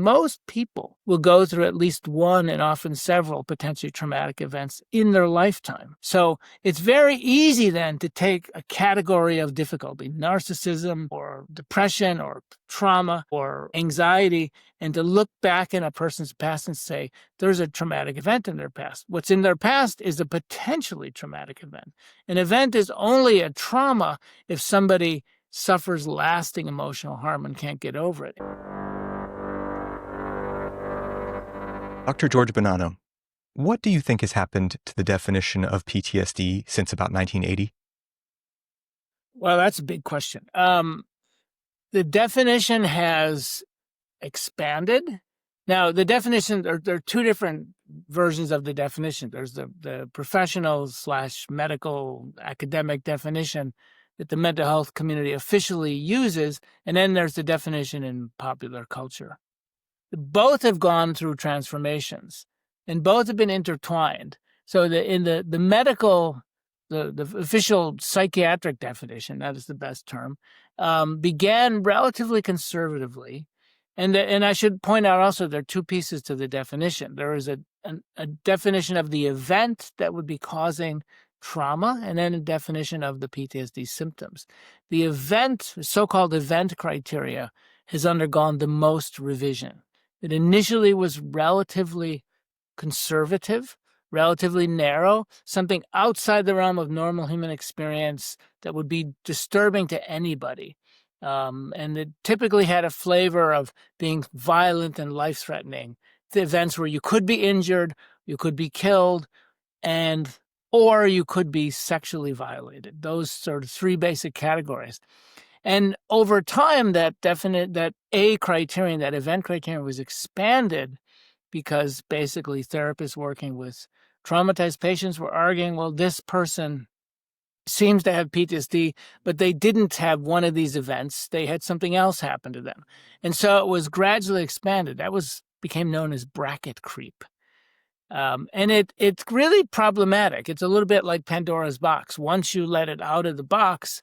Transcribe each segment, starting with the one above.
Most people will go through at least one and often several potentially traumatic events in their lifetime. So it's very easy then to take a category of difficulty, narcissism or depression or trauma or anxiety, and to look back in a person's past and say, there's a traumatic event in their past. What's in their past is a potentially traumatic event. An event is only a trauma if somebody suffers lasting emotional harm and can't get over it. Dr. George Bonnano, what do you think has happened to the definition of PTSD since about 1980? Well, that's a big question. The definition has expanded. Now, the definition, there are two different versions of the definition. There's the professional / medical academic definition that the mental health community officially uses, and then there's the definition in popular culture. Both have gone through transformations, and both have been intertwined. So in the medical, the official psychiatric definition, that is the best term, began relatively conservatively. And I should point out also there are two pieces to the definition. There is a definition of the event that would be causing trauma, and then a definition of the PTSD symptoms. The event, so-called event criteria, has undergone the most revision. It initially was relatively conservative, relatively narrow, something outside the realm of normal human experience that would be disturbing to anybody. And it typically had a flavor of being violent and life-threatening. The events where you could be injured, you could be killed, or you could be sexually violated. Those sort of three basic categories. And over time, that A criterion, that event criterion, was expanded because basically therapists working with traumatized patients were arguing, well, this person seems to have PTSD, but they didn't have one of these events. They had something else happen to them. And so it was gradually expanded. That became known as bracket creep. And it's really problematic. It's a little bit like Pandora's box. Once you let it out of the box,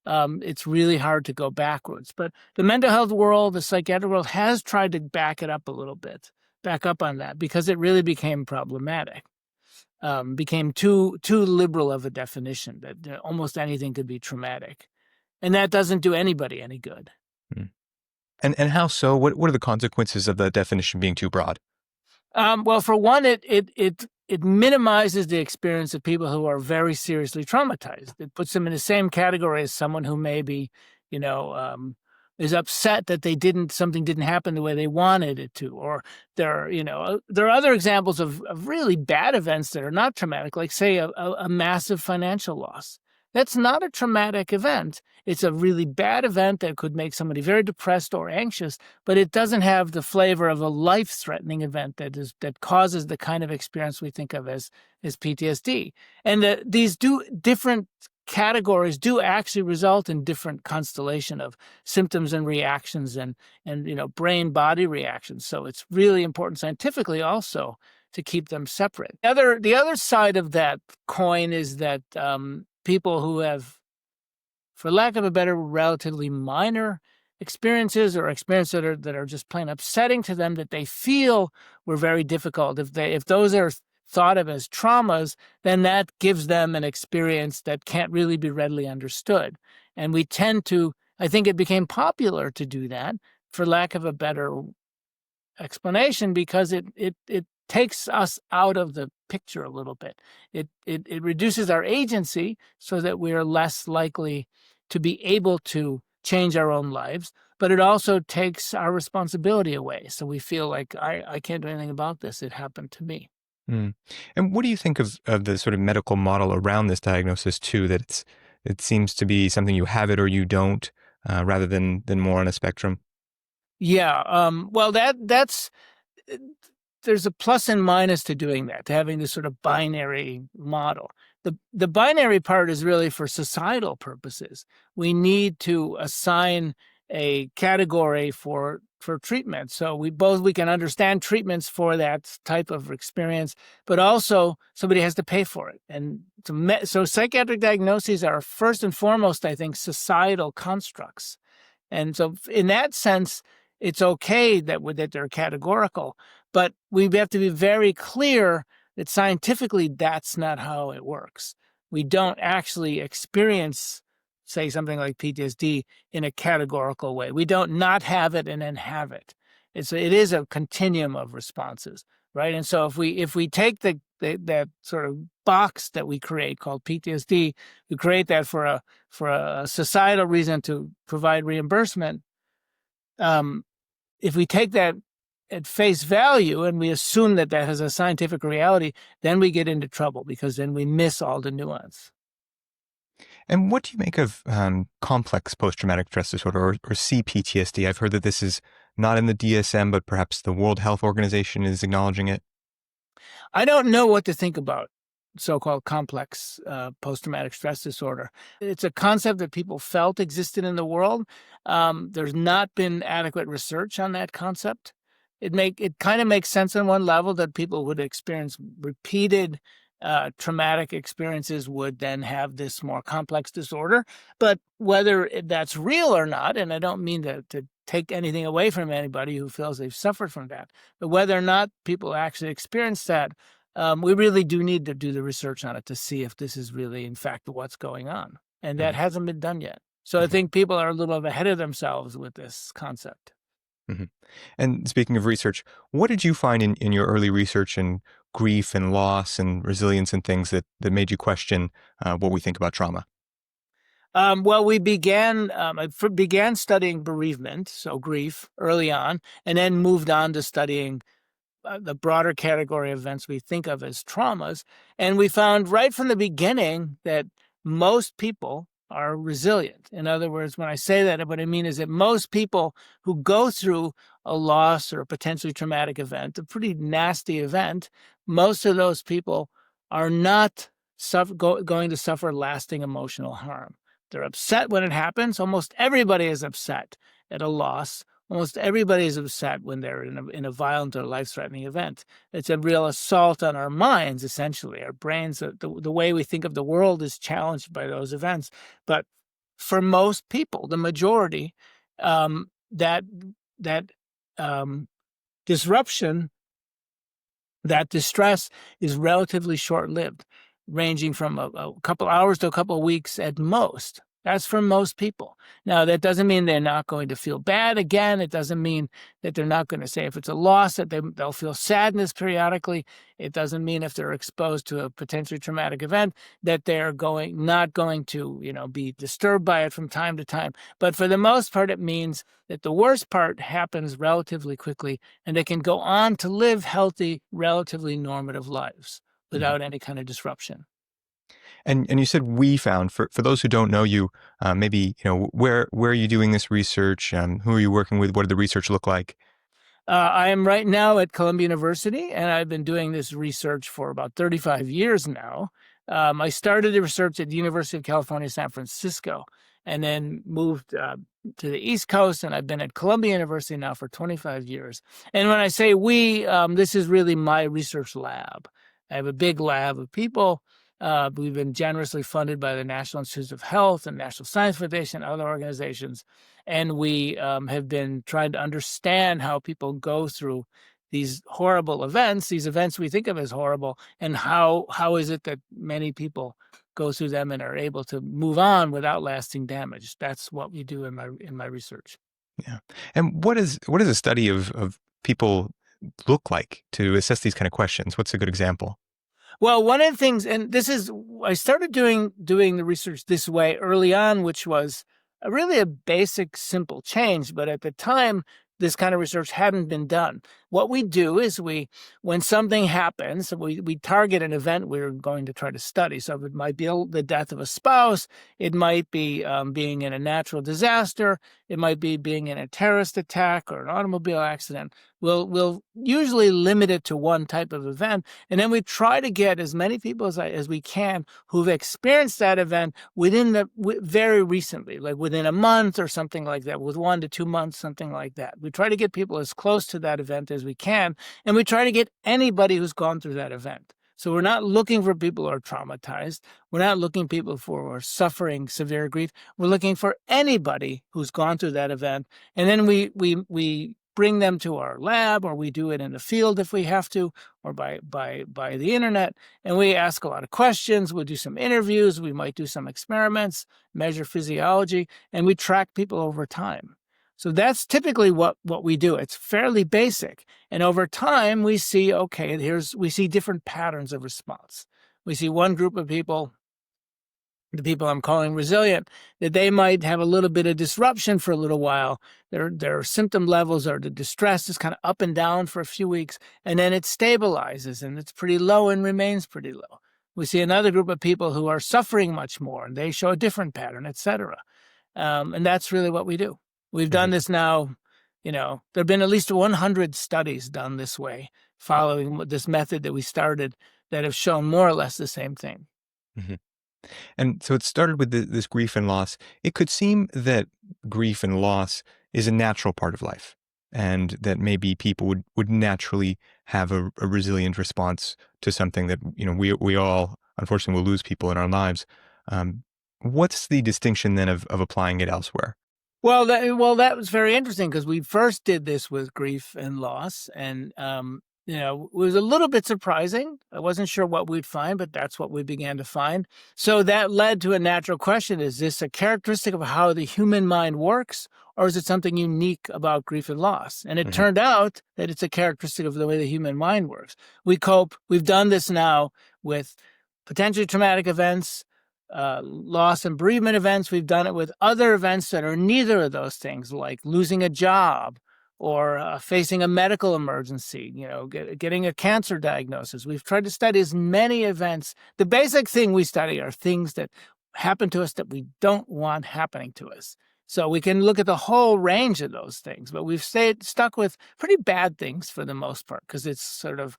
it's really hard to go backwards. But the mental health world, the psychiatric world, has tried to back it up a little bit, back up on that, because it really became problematic. Became too liberal of a definition that almost anything could be traumatic. And that doesn't do anybody any good. And how so? What are the consequences of the definition being too broad? Well, for one, it minimizes the experience of people who are very seriously traumatized. It puts them in the same category as someone who maybe, is upset that something didn't happen the way they wanted it to, or there are other examples of really bad events that are not traumatic, like say a massive financial loss. That's not a traumatic event. It's a really bad event that could make somebody very depressed or anxious, but it doesn't have the flavor of a life-threatening event that causes the kind of experience we think of as PTSD. And these different categories do actually result in different constellation of symptoms and reactions and brain-body reactions. So it's really important scientifically also to keep them separate. The other side of that coin is that people who have, for lack of a better, relatively minor experiences or experiences that are just plain upsetting to them, that they feel were very difficult. If those are thought of as traumas, then that gives them an experience that can't really be readily understood. And we tend to, I think it became popular to do that, for lack of a better explanation, because it takes us out of the picture a little bit. It reduces our agency so that we are less likely to be able to change our own lives, but it also takes our responsibility away. So we feel like, I can't do anything about this. It happened to me. And what do you think of the sort of medical model around this diagnosis too, that it seems to be something you have it or you don't, rather than more on a spectrum? Yeah. Well, there's a plus and minus to doing that, to having this sort of binary model. The binary part is really for societal purposes. We need to assign a category for treatment. So we can understand treatments for that type of experience, but also somebody has to pay for it. And so psychiatric diagnoses are first and foremost, I think, societal constructs. And so in that sense, it's okay that they're categorical, but we have to be very clear that scientifically that's not how it works. We don't actually experience, say, something like PTSD in a categorical way. We don't not have it and then have it. It is a continuum of responses, right? And so if we take that sort of box that we create called PTSD, we create that for a societal reason to provide reimbursement. If we take that at face value and we assume that that has a scientific reality, then we get into trouble because then we miss all the nuance. And what do you make of complex post-traumatic stress disorder, or C-PTSD? I've heard that this is not in the DSM, but perhaps the World Health Organization is acknowledging it. I don't know what to think about so-called complex post-traumatic stress disorder. It's a concept that people felt existed in the world. There's not been adequate research on that concept. It kind of makes sense on one level that people would experience repeated traumatic experiences would then have this more complex disorder. But whether that's real or not, and I don't mean to take anything away from anybody who feels they've suffered from that, but whether or not people actually experience that, we really do need to do the research on it to see if this is really, in fact, what's going on. And that hasn't been done yet. So I think people are a little ahead of themselves with this concept. Mm-hmm. And speaking of research, what did you find in your early research in grief and loss and resilience and things that made you question what we think about trauma? Well, we began studying bereavement, so grief, early on, and then moved on to studying the broader category of events we think of as traumas. And we found right from the beginning that most people are resilient. In other words, when I say that, what I mean is that most people who go through a loss or a potentially traumatic event, a pretty nasty event, most of those people are not going to suffer lasting emotional harm. They're upset when it happens. Almost everybody is upset at a loss. Almost everybody is upset when they're in a violent or life-threatening event. It's a real assault on our minds, essentially. Our brains, the way we think of the world is challenged by those events. But for most people, the majority, that disruption, that distress is relatively short-lived, ranging from a couple hours to a couple of weeks at most. That's for most people. Now, that doesn't mean they're not going to feel bad again. It doesn't mean that they're not going to say if it's a loss that they'll feel sadness periodically. It doesn't mean if they're exposed to a potentially traumatic event that they're not going to, be disturbed by it from time to time. But for the most part, it means that the worst part happens relatively quickly and they can go on to live healthy, relatively normative lives without any kind of disruption. And you said we found, for those who don't know you, maybe where are you doing this research? Who are you working with? What did the research look like? I am right now at Columbia University, and I've been doing this research for about 35 years now. I started the research at the University of California, San Francisco, and then moved to the East Coast, and I've been at Columbia University now for 25 years. And when I say we, this is really my research lab. I have a big lab of people. We've been generously funded by the National Institutes of Health and National Science Foundation and other organizations. And we have been trying to understand how people go through these horrible events, these events we think of as horrible, and how is it that many people go through them and are able to move on without lasting damage. That's what we do in my research. Yeah. And what is a study of people look like to assess these kind of questions? What's a good example? Well, one of the things, and I started doing the research this way early on, which was really a basic, simple change. But at the time, this kind of research hadn't been done. What we do is when something happens, we target an event we're going to try to study. So it might be the death of a spouse. It might be being in a natural disaster. It might be being in a terrorist attack or an automobile accident. We'll usually limit it to one type of event. And then we try to get as many people as we can who've experienced that event very recently, like within a month or something like that, with 1 to 2 months, something like that. We try to get people as close to that event as we can, and we try to get anybody who's gone through that event. So we're not looking for people who are traumatized. We're not looking for people who are suffering severe grief. We're looking for anybody who's gone through that event. And then we bring them to our lab, or we do it in the field if we have to, or by the internet. And we ask a lot of questions. We'll do some interviews. We might do some experiments, measure physiology, and we track people over time. So that's typically what we do. It's fairly basic. And over time, we see, okay, we see different patterns of response. We see one group of people, the people I'm calling resilient, that they might have a little bit of disruption for a little while. Their symptom levels or the distress is kind of up and down for a few weeks, and then it stabilizes and it's pretty low and remains pretty low. We see another group of people who are suffering much more, and they show a different pattern, et cetera. And that's really what we do. We've done this now, there have been at least 100 studies done this way, following this method that we started, that have shown more or less the same thing. Mm-hmm. And so it started with this grief and loss. It could seem that grief and loss is a natural part of life, and that maybe people would naturally have a resilient response to something that, we all, unfortunately, will lose people in our lives. What's the distinction then of applying it elsewhere? Well, that was very interesting, because we first did this with grief and loss, and it was a little bit surprising. I wasn't sure what we'd find, but that's what we began to find. So that led to a natural question: is this a characteristic of how the human mind works, or is it something unique about grief and loss? And it turned out that it's a characteristic of the way the human mind works. We cope. We've done this now with potentially traumatic events, loss and bereavement events. We've done it with other events that are neither of those things, like losing a job or facing a medical emergency, getting a cancer diagnosis. We've tried to study as many events. The basic thing we study are things that happen to us that we don't want happening to us. So we can look at the whole range of those things, but we've stuck with pretty bad things for the most part, because it's sort of,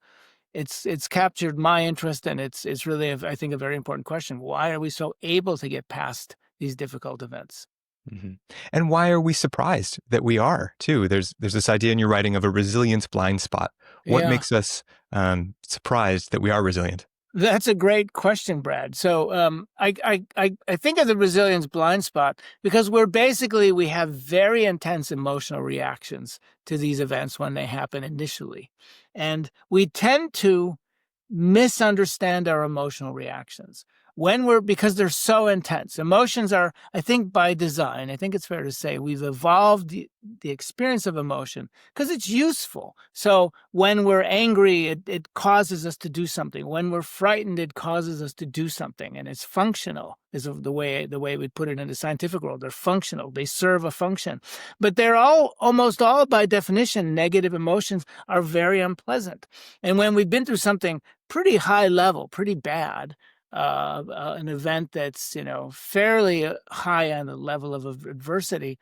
it's captured my interest, and it's really, I think, a very important question. Why are we so able to get past these difficult events? Mm-hmm. And why are we surprised that we are, too? There's this idea in your writing of a resilience blind spot. What makes us surprised that we are resilient? That's a great question, Brad. So I think of the resilience blind spot because we have very intense emotional reactions to these events when they happen initially. And we tend to misunderstand our emotional reactions because they're so intense. Emotions are, I think, by design, I think it's fair to say, we've evolved the experience of emotion because it's useful. So when we're angry, it causes us to do something. When we're frightened, it causes us to do something, and it's functional, is the way we put it in the scientific world. They're functional. They serve a function. But they're almost all, by definition, negative emotions are very unpleasant. And when we've been through something pretty high level, pretty bad, an event that's fairly high on the level of adversity,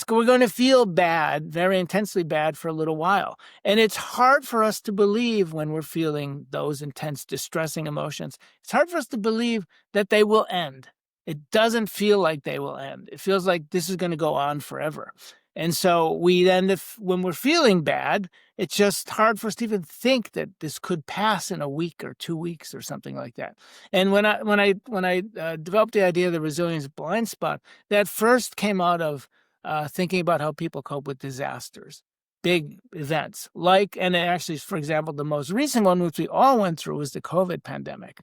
we're going to feel bad, very intensely bad, for a little while. And it's hard for us to believe, when we're feeling those intense, distressing emotions, it's hard for us to believe that they will end. It doesn't feel like they will end. It feels like this is going to go on forever. And so we then, when we're feeling bad, it's just hard for us to even think that this could pass in a week or 2 weeks or something like that. And when I developed the idea of the resilience blind spot, that first came out of thinking about how people cope with disasters, big events, and actually, for example, the most recent one, which we all went through, was the COVID pandemic.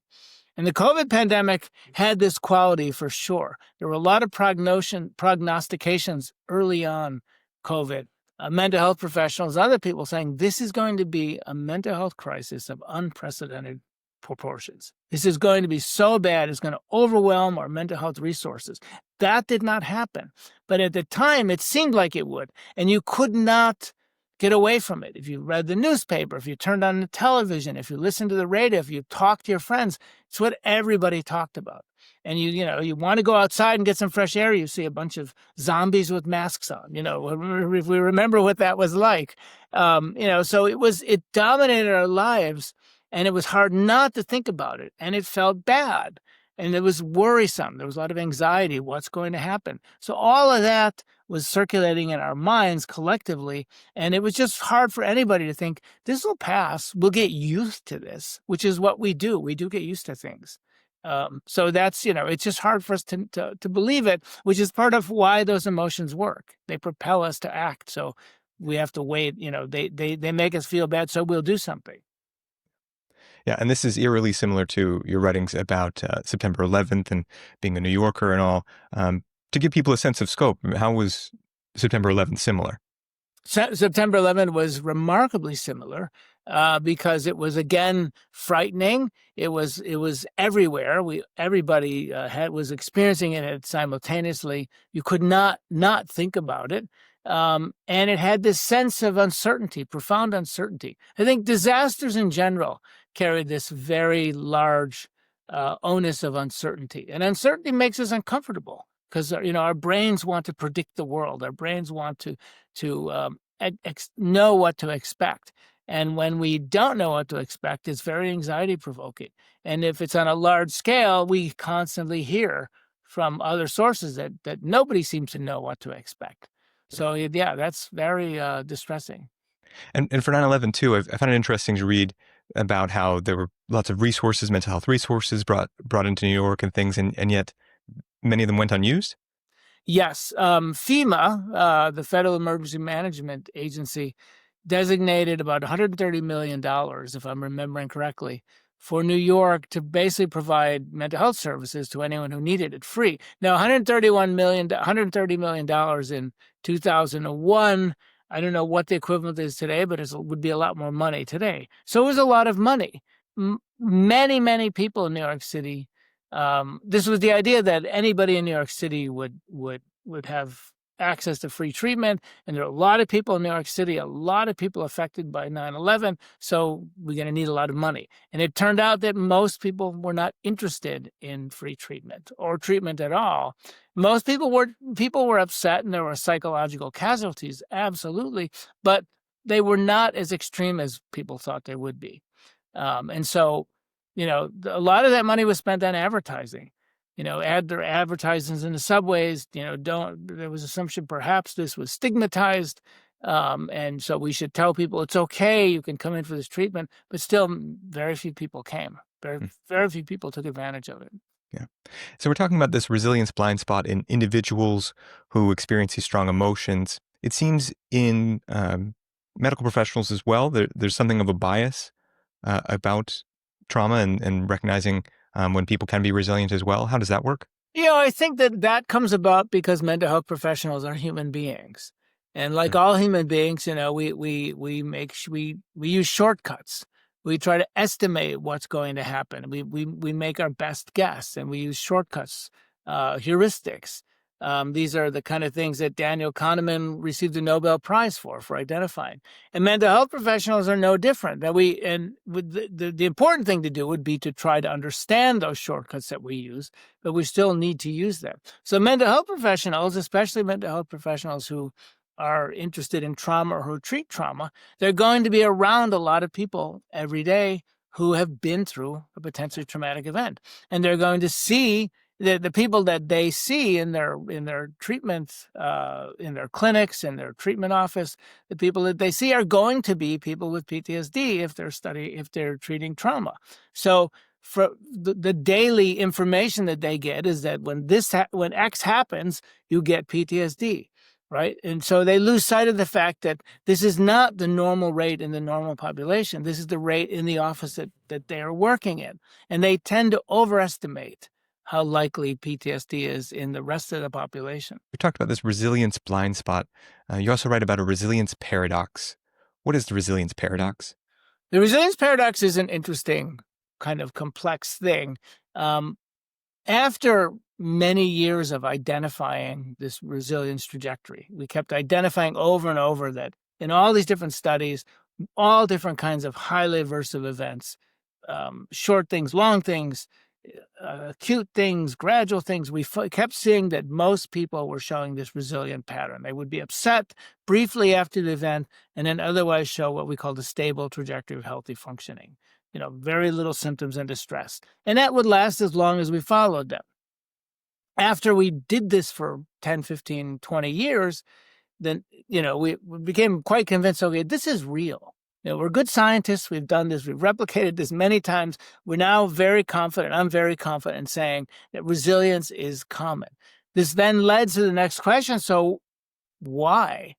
And the COVID pandemic had this quality for sure. There were a lot of prognostications early on COVID. Mental health professionals, other people saying this is going to be a mental health crisis of unprecedented proportions. This is going to be so bad, it's going to overwhelm our mental health resources. That did not happen. But at the time, it seemed like it would. And you could not get away from it. If you read the newspaper, if you turned on the television, if you listened to the radio, if you talked to your friends, it's what everybody talked about. And you want to go outside and get some fresh air, you see a bunch of zombies with masks on. If we remember what that was like. So it dominated our lives, and it was hard not to think about it, and it felt bad. And it was worrisome. There was a lot of anxiety. What's going to happen? So all of that was circulating in our minds collectively. And it was just hard for anybody to think, this will pass. We'll get used to this, which is what we do. We do get used to things. So that's, it's just hard for us to believe it, which is part of why those emotions work. They propel us to act. So we have to wait. They make us feel bad, so we'll do something. Yeah, and this is eerily similar to your writings about September 11th and being a New Yorker and all. To give people a sense of scope, how was September 11th similar? September 11th was remarkably similar because it was again frightening. It was everywhere. Everybody was experiencing it simultaneously. You could not think about it, and it had this sense of uncertainty, profound uncertainty. I think disasters in general carry this very large onus of uncertainty, and uncertainty makes us uncomfortable because our brains want to predict the world. Our brains want to know what to expect. And when we don't know what to expect, it's very anxiety provoking. And if it's on a large scale, we constantly hear from other sources that nobody seems to know what to expect. So yeah, that's very distressing. And for 9/11 too, I found it interesting to read about how there were lots of resources, mental health resources brought into New York and things, and yet many of them went unused. Yes, FEMA, the Federal Emergency Management Agency, designated about $130 million, if I'm remembering correctly, for New York to basically provide mental health services to anyone who needed it free. Now, $130 million in 2001. I don't know what the equivalent is today, but it would be a lot more money today. So it was a lot of money. Many, many people in New York City. This was the idea that anybody in New York City would have access to free treatment. And there are a lot of people in New York City, a lot of people affected by 9/11. So we're going to need a lot of money. And it turned out that most people were not interested in free treatment or treatment at all. Most people were upset, and there were psychological casualties, absolutely, but they were not as extreme as people thought they would be. And so, a lot of that money was spent on advertising. Add their advertisements in the subways. There was assumption perhaps this was stigmatized, and so we should tell people it's okay. You can come in for this treatment, but still, very few people came. Very few people took advantage of it. Yeah. So we're talking about this resilience blind spot in individuals who experience these strong emotions. It seems in medical professionals as well, there's something of a bias about trauma and recognizing when people can be resilient as well. How does that work? I think that comes about because mental health professionals are human beings, and like all human beings, we use shortcuts. We try to estimate what's going to happen. We make our best guess, and we use shortcuts, heuristics. These are the kind of things that Daniel Kahneman received the Nobel Prize for identifying. And mental health professionals are no different. The important thing to do would be to try to understand those shortcuts that we use, but we still need to use them. So mental health professionals, especially mental health professionals who are interested in trauma or who treat trauma, they're going to be around a lot of people every day who have been through a potentially traumatic event. And they're going to see the people that they see in their treatment, in their clinics, in their treatment office, the people that they see are going to be people with PTSD if they're treating trauma. So for the daily information that they get is that when X happens, you get PTSD. Right. And so they lose sight of the fact that this is not the normal rate in the normal population. This is the rate in the office that they are working in. And they tend to overestimate how likely PTSD is in the rest of the population. We talked about this resilience blind spot. You also write about a resilience paradox. What is the resilience paradox? The resilience paradox is an interesting kind of complex thing. After many years of identifying this resilience trajectory, we kept identifying over and over that in all these different studies, all different kinds of highly aversive events, short things, long things, acute things, gradual things, we kept seeing that most people were showing this resilient pattern. They would be upset briefly after the event and then otherwise show what we call the stable trajectory of healthy functioning. Very little symptoms and distress. And that would last as long as we followed them. After we did this for 10, 15, 20 years, then, we became quite convinced, okay, this is real. We're good scientists. We've done this. We've replicated this many times. We're now very confident. I'm very confident in saying that resilience is common. This then led to the next question. So why?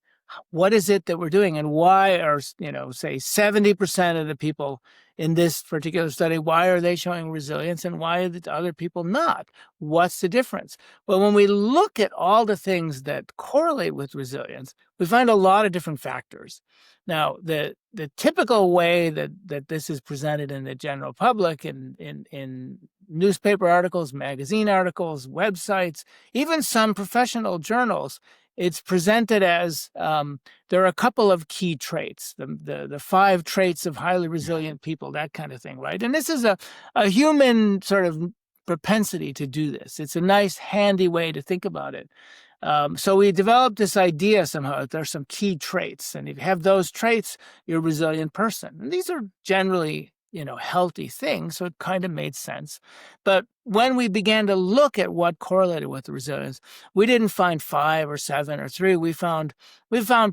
what is it that we're doing, and why are, say 70% of the people in this particular study, why are they showing resilience and why are the other people not? What's the difference? Well, when we look at all the things that correlate with resilience, we find a lot of different factors. Now, the typical way that this is presented in the general public, in newspaper articles, magazine articles, websites, even some professional journals, it's presented as there are a couple of key traits, the 5 traits of highly resilient people, that kind of thing, right? And this is a human sort of propensity to do this. It's a nice, handy way to think about it. So we developed this idea somehow that there's some key traits, and if you have those traits, you're a resilient person. And these are generally, healthy things, so it kind of made sense. But when we began to look at what correlated with resilience, we didn't find 5 or 7 or 3. We found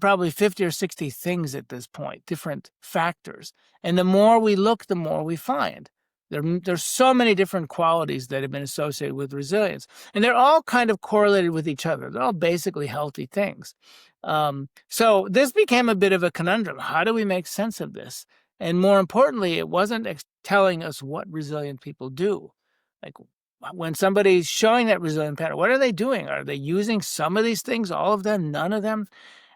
probably 50 or 60 things at this point, different factors. And the more we look, the more we find. There's so many different qualities that have been associated with resilience, and they're all kind of correlated with each other. They're all basically healthy things. So this became a bit of a conundrum. How do we make sense of this? And more importantly, it wasn't telling us what resilient people do. Like when somebody's showing that resilient pattern, what are they doing? Are they using some of these things, all of them, none of them?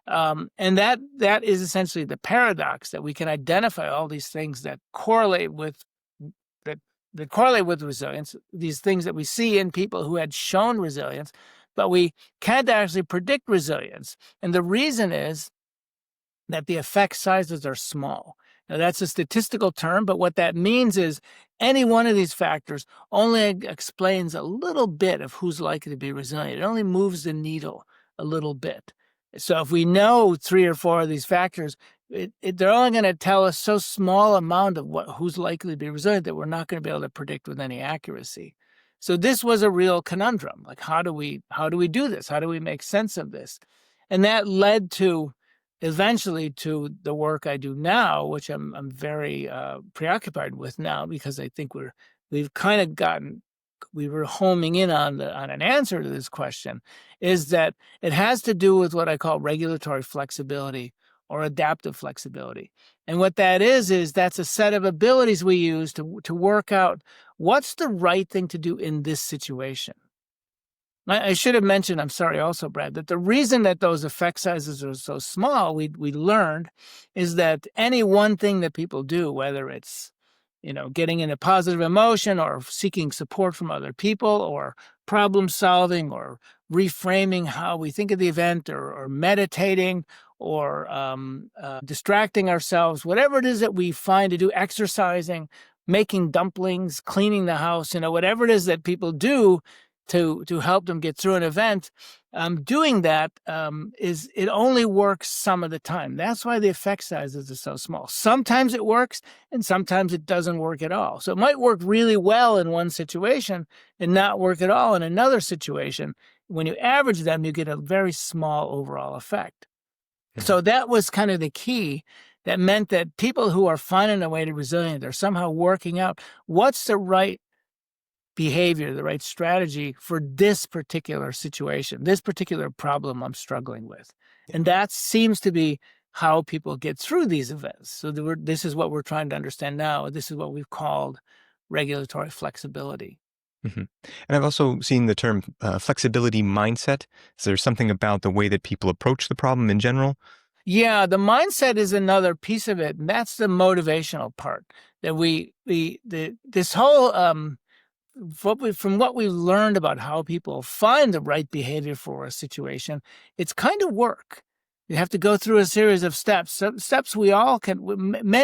And that is essentially the paradox, that we can identify all these things that correlate with resilience, these things that we see in people who had shown resilience, but we can't actually predict resilience. And the reason is that the effect sizes are small. Now, that's a statistical term, but what that means is any one of these factors only explains a little bit of who's likely to be resilient. It only moves the needle a little bit. So if we know 3 or 4 of these factors, they're only going to tell us so small amount of who's likely to be resilient that we're not going to be able to predict with any accuracy. So this was a real conundrum. Like, how do we do this? How do we make sense of this? And that led to eventually to the work I do now, which I'm very preoccupied with now, because I think we've kind of we were homing in on an answer to this question, is that it has to do with what I call regulatory flexibility or adaptive flexibility. And what that is that's a set of abilities we use to work out what's the right thing to do in this situation. I should have mentioned, I'm sorry also, Brad, that the reason that those effect sizes are so small, we learned, is that any one thing that people do, whether it's getting in a positive emotion or seeking support from other people or problem solving or reframing how we think of the event or meditating or distracting ourselves, whatever it is that we find to do, exercising, making dumplings, cleaning the house, whatever it is that people do to help them get through an event, doing that it only works some of the time. That's why the effect sizes are so small. Sometimes it works and sometimes it doesn't work at all. So it might work really well in one situation and not work at all in another situation. When you average them, you get a very small overall effect. Mm-hmm. So that was kind of the key. That meant that people who are finding their way to resilient, they're somehow working out what's the right behavior, the right strategy for this particular situation, this particular problem I'm struggling with. Yeah. And that seems to be how people get through these events. So this is what we're trying to understand now. This is what we've called regulatory flexibility. Mm-hmm. And I've also seen the term flexibility mindset. Is there something about the way that people approach the problem in general? Yeah, the mindset is another piece of it. And that's the motivational part, that this whole from what we've learned about how people find the right behavior for a situation, it's kind of work. You have to go through a series of steps. Steps we all can.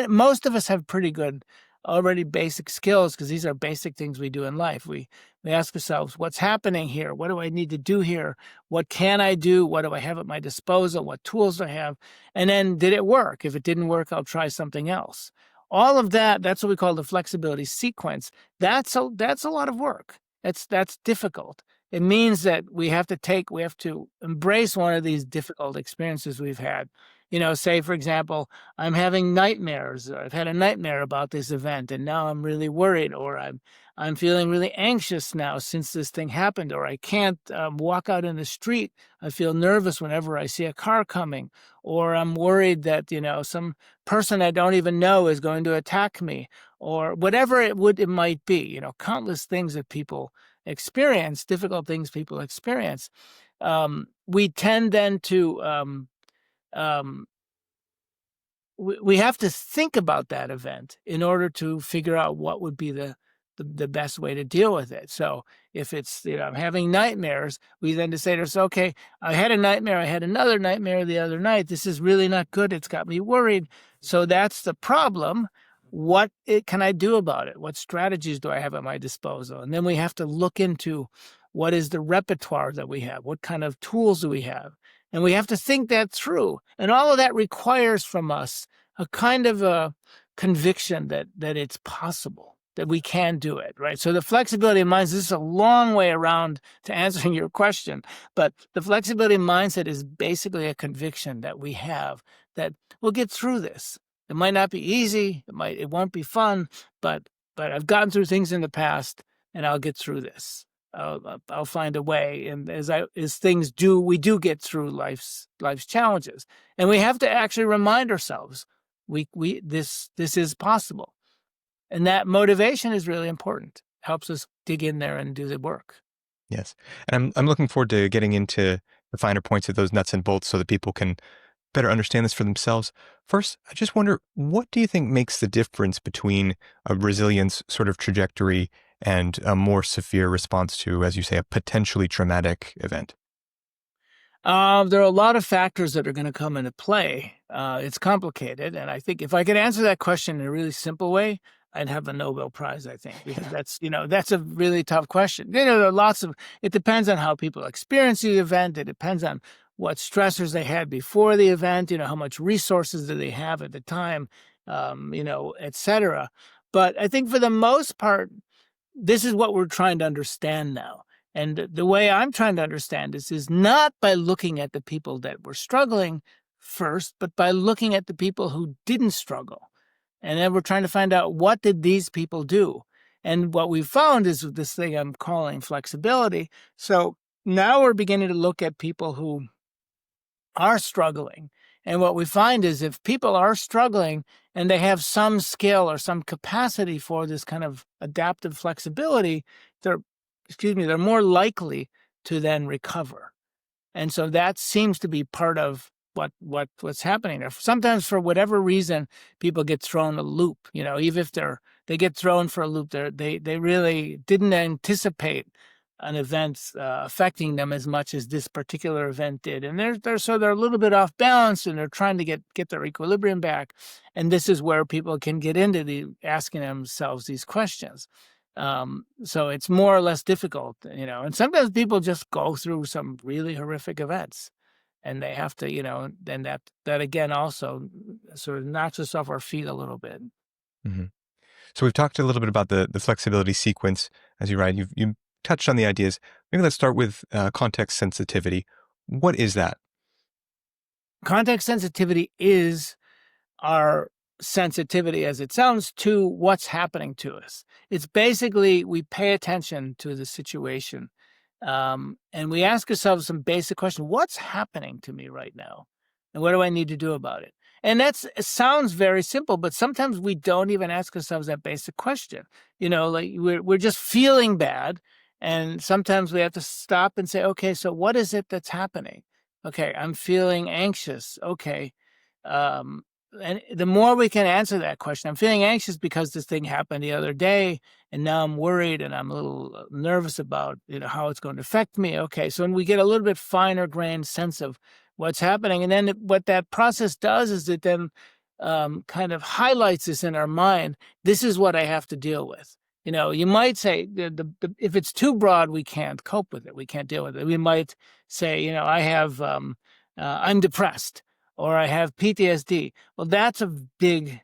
Most of us have pretty good, already basic skills, because these are basic things we do in life. We ask ourselves, what's happening here? What do I need to do here? What can I do? What do I have at my disposal? What tools do I have? And then, did it work? If it didn't work, I'll try something else. All of that's what we call the flexibility sequence. That's a lot of work. That's difficult. It means that we have to embrace one of these difficult experiences we've had Say, for example, I'm having nightmares. Or I've had a nightmare about this event, and now I'm really worried, or I'm feeling really anxious now since this thing happened, or I can't walk out in the street. I feel nervous whenever I see a car coming, or I'm worried that, some person I don't even know is going to attack me, or whatever it might be, countless things that people experience, difficult things people experience. We tend then to, um, we have to think about that event in order to figure out what would be the best way to deal with it. So if it's, I'm having nightmares, we then to say to us, okay, I had a nightmare. I had another nightmare the other night. This is really not good. It's got me worried. So that's the problem. What can I do about it? What strategies do I have at my disposal? And then we have to look into what is the repertoire that we have? What kind of tools do we have? And we have to think that through. And all of that requires from us a kind of a conviction that it's possible, that we can do it, right? So the flexibility of minds, this is a long way around to answering your question, but the flexibility of mindset is basically a conviction that we have that we'll get through this. It might not be easy, it won't be fun, but I've gotten through things in the past, and I'll get through this. I'll find a way, and as things do, we do get through life's challenges, and we have to actually remind ourselves this is possible, and that motivation is really important. Helps us dig in there and do the work. Yes, and I'm looking forward to getting into the finer points of those nuts and bolts so that people can better understand this for themselves. First, I just wonder, what do you think makes the difference between a resilience sort of trajectory and a more severe response to, as you say, a potentially traumatic event? There are a lot of factors that are going to come into play. It's complicated, and I think if I could answer that question in a really simple way, I'd have a Nobel Prize, I think, because that's a really tough question. There are lots of, it depends on how people experience the event. It depends on what stressors they had before the event, how much resources do they have at the time, et cetera. But I think for the most part, this is what we're trying to understand now. And the way I'm trying to understand this is not by looking at the people that were struggling first, but by looking at the people who didn't struggle. And then we're trying to find out, what did these people do? And what we found is this thing I'm calling flexibility. So now we're beginning to look at people who are struggling. And what we find is, if people are struggling and they have some skill or some capacity for this kind of adaptive flexibility, they're more likely to then recover. And so that seems to be part of what's happening there. Sometimes, for whatever reason, people get thrown a loop. Even if they get thrown for a loop, they really didn't anticipate an event affecting them as much as this particular event did, and they're a little bit off balance, and they're trying to get their equilibrium back. And this is where people can get into asking themselves these questions. So it's more or less difficult, and sometimes people just go through some really horrific events, and they have to, then that again also sort of knocks us off our feet a little bit. Mm-hmm. So we've talked a little bit about the flexibility sequence, as you write. You touched on the ideas. Maybe let's start with context sensitivity. What is that? Context sensitivity is our sensitivity, as it sounds, to what's happening to us. It's basically, we pay attention to the situation, and we ask ourselves some basic question: what's happening to me right now? And what do I need to do about it? And it sounds very simple, but sometimes we don't even ask ourselves that basic question. Like we're just feeling bad, and sometimes we have to stop and say, okay, so what is it that's happening? Okay, I'm feeling anxious. Okay. Um, and the more we can answer that question, I'm feeling anxious because this thing happened the other day, and now I'm worried and I'm a little nervous about how it's going to affect me. Okay, so when we get a little bit finer grained sense of what's happening, and then what that process does is it then kind of highlights this in our mind. This is what I have to deal with. You might say if it's too broad, we can't cope with it. We can't deal with it. We might say, I'm depressed. or I have PTSD. Well, that's a big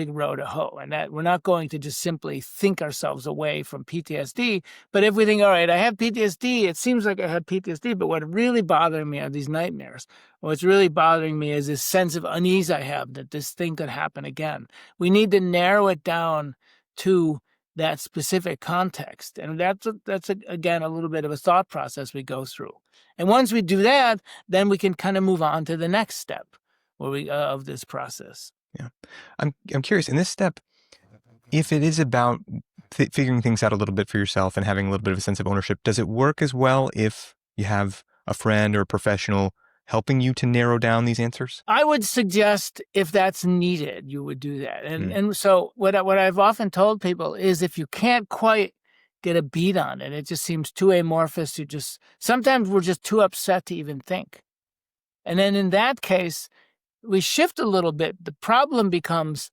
row to hoe, and that we're not going to just simply think ourselves away from PTSD. But if we think, all right, I have PTSD, it seems like I have PTSD, but what's really bothering me are these nightmares. What's really bothering me is this sense of unease I have that this thing could happen again. We need to narrow it down to that specific context, and that's again a little bit of a thought process we go through. And once we do that, then we can kind of move on to the next step of this process. Yeah. I'm curious, in this step, if it is about figuring things out a little bit for yourself and having a little bit of a sense of ownership, does it work as well if you have a friend or a professional helping you to narrow down these answers? I would suggest if that's needed, you would do that. And so what I've often told people is if you can't quite get a beat on it, it just seems too amorphous to sometimes we're just too upset to even think. And then in that case, we shift a little bit. The problem becomes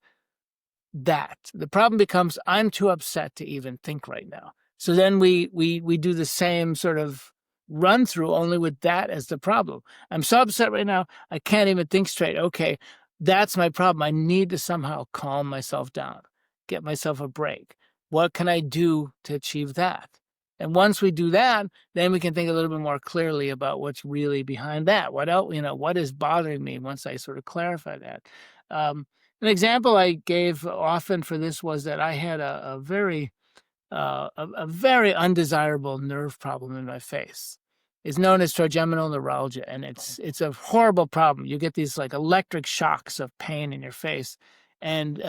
I'm too upset to even think right now. So then we do the same sort of run through, only with that as the problem. I'm so upset right now, I can't even think straight. Okay, that's my problem. I need to somehow calm myself down, get myself a break. What can I do to achieve that? And once we do that, then we can think a little bit more clearly about what's really behind that. What else, what is bothering me once I sort of clarify that. An example I gave often for this was that I had a very undesirable nerve problem in my face. It's known as trigeminal neuralgia, and it's a horrible problem. You get these like electric shocks of pain in your face, and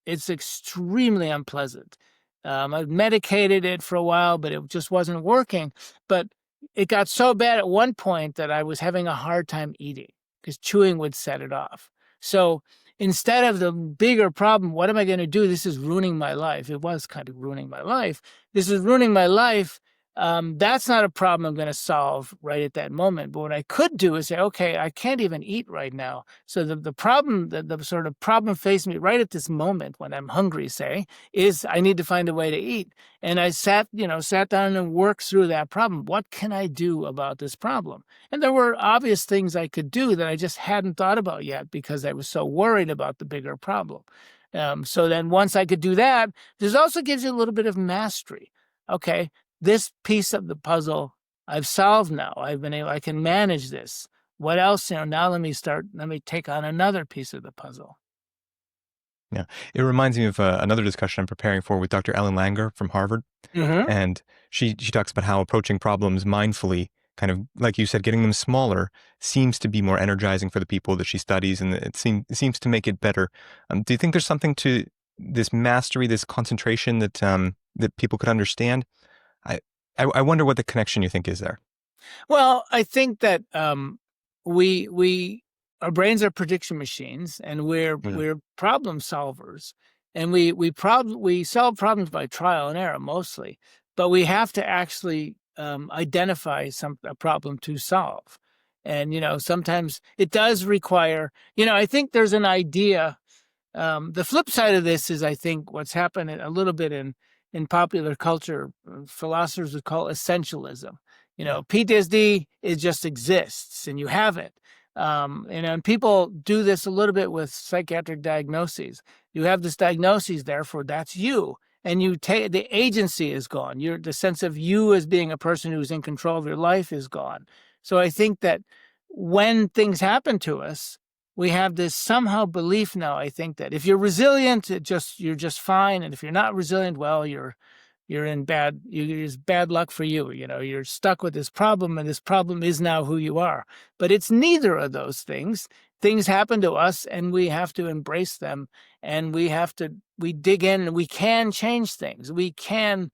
it's extremely unpleasant. I medicated it for a while, but it just wasn't working. But it got so bad at one point that I was having a hard time eating because chewing would set it off. So instead of the bigger problem, what am I going to do? This is ruining my life. It was kind of ruining my life. This is ruining my life. That's not a problem I'm going to solve right at that moment. But what I could do is say, okay, I can't even eat right now. So the problem, the sort of problem facing me right at this moment when I'm hungry, say, is I need to find a way to eat. And I sat down and worked through that problem. What can I do about this problem? And there were obvious things I could do that I just hadn't thought about yet because I was so worried about the bigger problem. So then once I could do that, this also gives you a little bit of mastery. Okay, this piece of the puzzle I've solved now. I can manage this. What else? Now let me take on another piece of the puzzle. Yeah. It reminds me of another discussion I'm preparing for with Dr. Ellen Langer from Harvard. Mm-hmm. And she talks about how approaching problems mindfully, kind of like you said, getting them smaller, seems to be more energizing for the people that she studies, and it seems to make it better. Do you think there's something to this mastery, this concentration that that people could understand? I wonder what the connection you think is there. Well, I think that our brains are prediction machines, and we're problem solvers, and we solve problems by trial and error mostly, but we have to actually identify a problem to solve. And sometimes it does require. I think there's an idea. The flip side of this is, I think, what's happened a little bit in popular culture, philosophers would call essentialism. PTSD, it just exists and you have it. And people do this a little bit with psychiatric diagnoses. You have this diagnosis, therefore that's you. And the agency is gone. The sense of you as being a person who's in control of your life is gone. So I think that when things happen to us, we have this somehow belief now, I think, that if you're resilient, you're just fine. And if you're not resilient, well, you're it's bad luck for you. You're stuck with this problem, and this problem is now who you are. But it's neither of those things. Things happen to us, and we have to embrace them, and we dig in, and we can change things. We can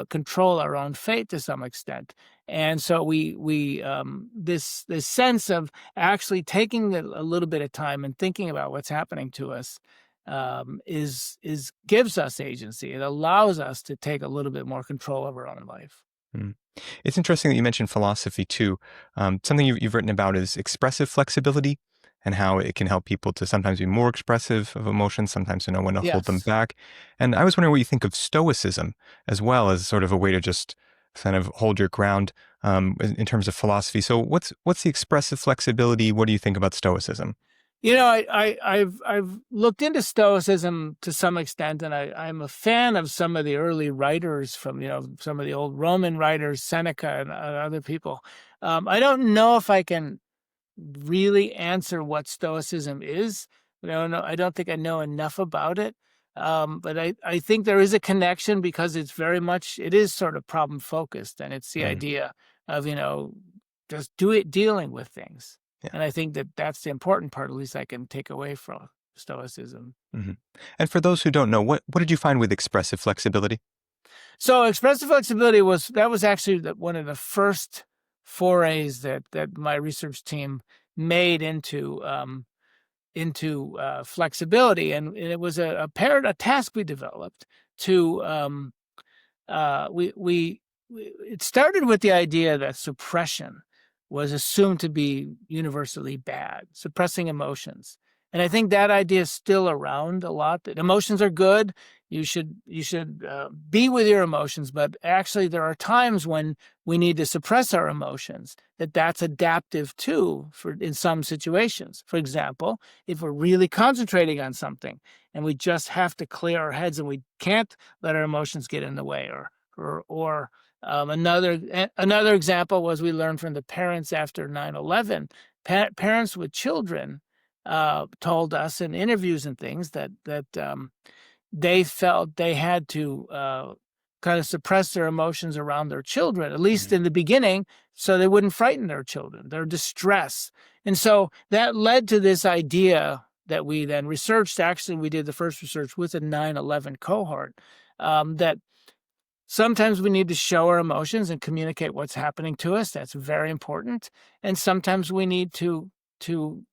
control our own fate to some extent. And so this sense of actually taking a little bit of time and thinking about what's happening to us gives us agency. It allows us to take a little bit more control of our own life. It's interesting that you mentioned philosophy too. Something you've written about is expressive flexibility, and how it can help people to sometimes be more expressive of emotions, sometimes to know when to hold them back. And I was wondering what you think of stoicism as well, as sort of a way to just kind of hold your ground in terms of philosophy. So what's the expressive flexibility? What do you think about stoicism? I've looked into Stoicism to some extent, and I'm a fan of some of the early writers from, some of the old Roman writers, Seneca and other people. I don't know if I can really answer what Stoicism is. I don't think I know enough about it. But I think there is a connection because it is sort of problem focused, and it's the Mm, idea of, just dealing with things. yeah. And I think that that's the important part, at least I can take away from Stoicism. Hmm. And for those who don't know, what did you find with expressive flexibility? So expressive flexibility was actually one of the first forays that my research team made into flexibility, and it was a task we developed to it started with the idea that suppression was assumed to be universally bad, suppressing emotions. And I think that idea is still around a lot, that emotions are good. You should be with your emotions, but actually there are times when we need to suppress our emotions, that's adaptive too in some situations. For example, if we're really concentrating on something and we just have to clear our heads and we can't let our emotions get in the way, or another example was we learned from the parents after 9/11. Parents with children told us in interviews and things that they felt they had to kind of suppress their emotions around their children, at least in the beginning, so they wouldn't frighten their children, their distress. And so that led to this idea that we then researched. Actually, we did the first research with a 9/11 cohort, that sometimes we need to show our emotions and communicate what's happening to us. That's very important. And sometimes we need to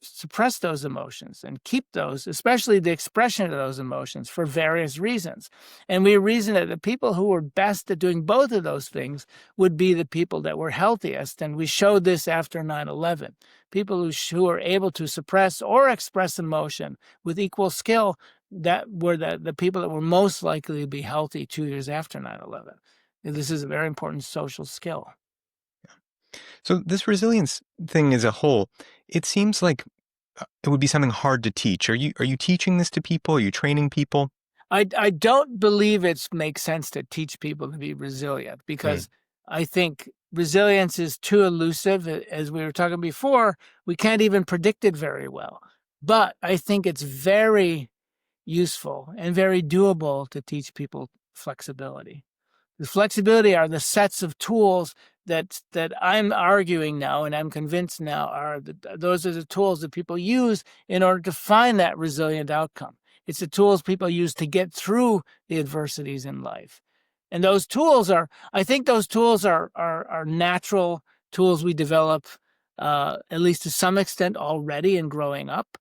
suppress those emotions and keep those, especially the expression of those emotions, for various reasons. And we reasoned that the people who were best at doing both of those things would be the people that were healthiest. And we showed this after 9/11. People who are able to suppress or express emotion with equal skill, that were the people that were most likely to be healthy 2 years after 9/11. This is a very important social skill. So this resilience thing as a whole, it seems like it would be something hard to teach. Are you teaching this to people? Are you training people? I don't believe it makes sense to teach people to be resilient, Mm, because I think resilience is too elusive. As we were talking before, we can't even predict it very well. But I think it's very useful and very doable to teach people flexibility. The flexibility are the sets of tools that I'm arguing now, and I'm convinced now those are the tools that people use in order to find that resilient outcome. It's the tools people use to get through the adversities in life. And I think those tools are natural tools we develop, at least to some extent already in growing up.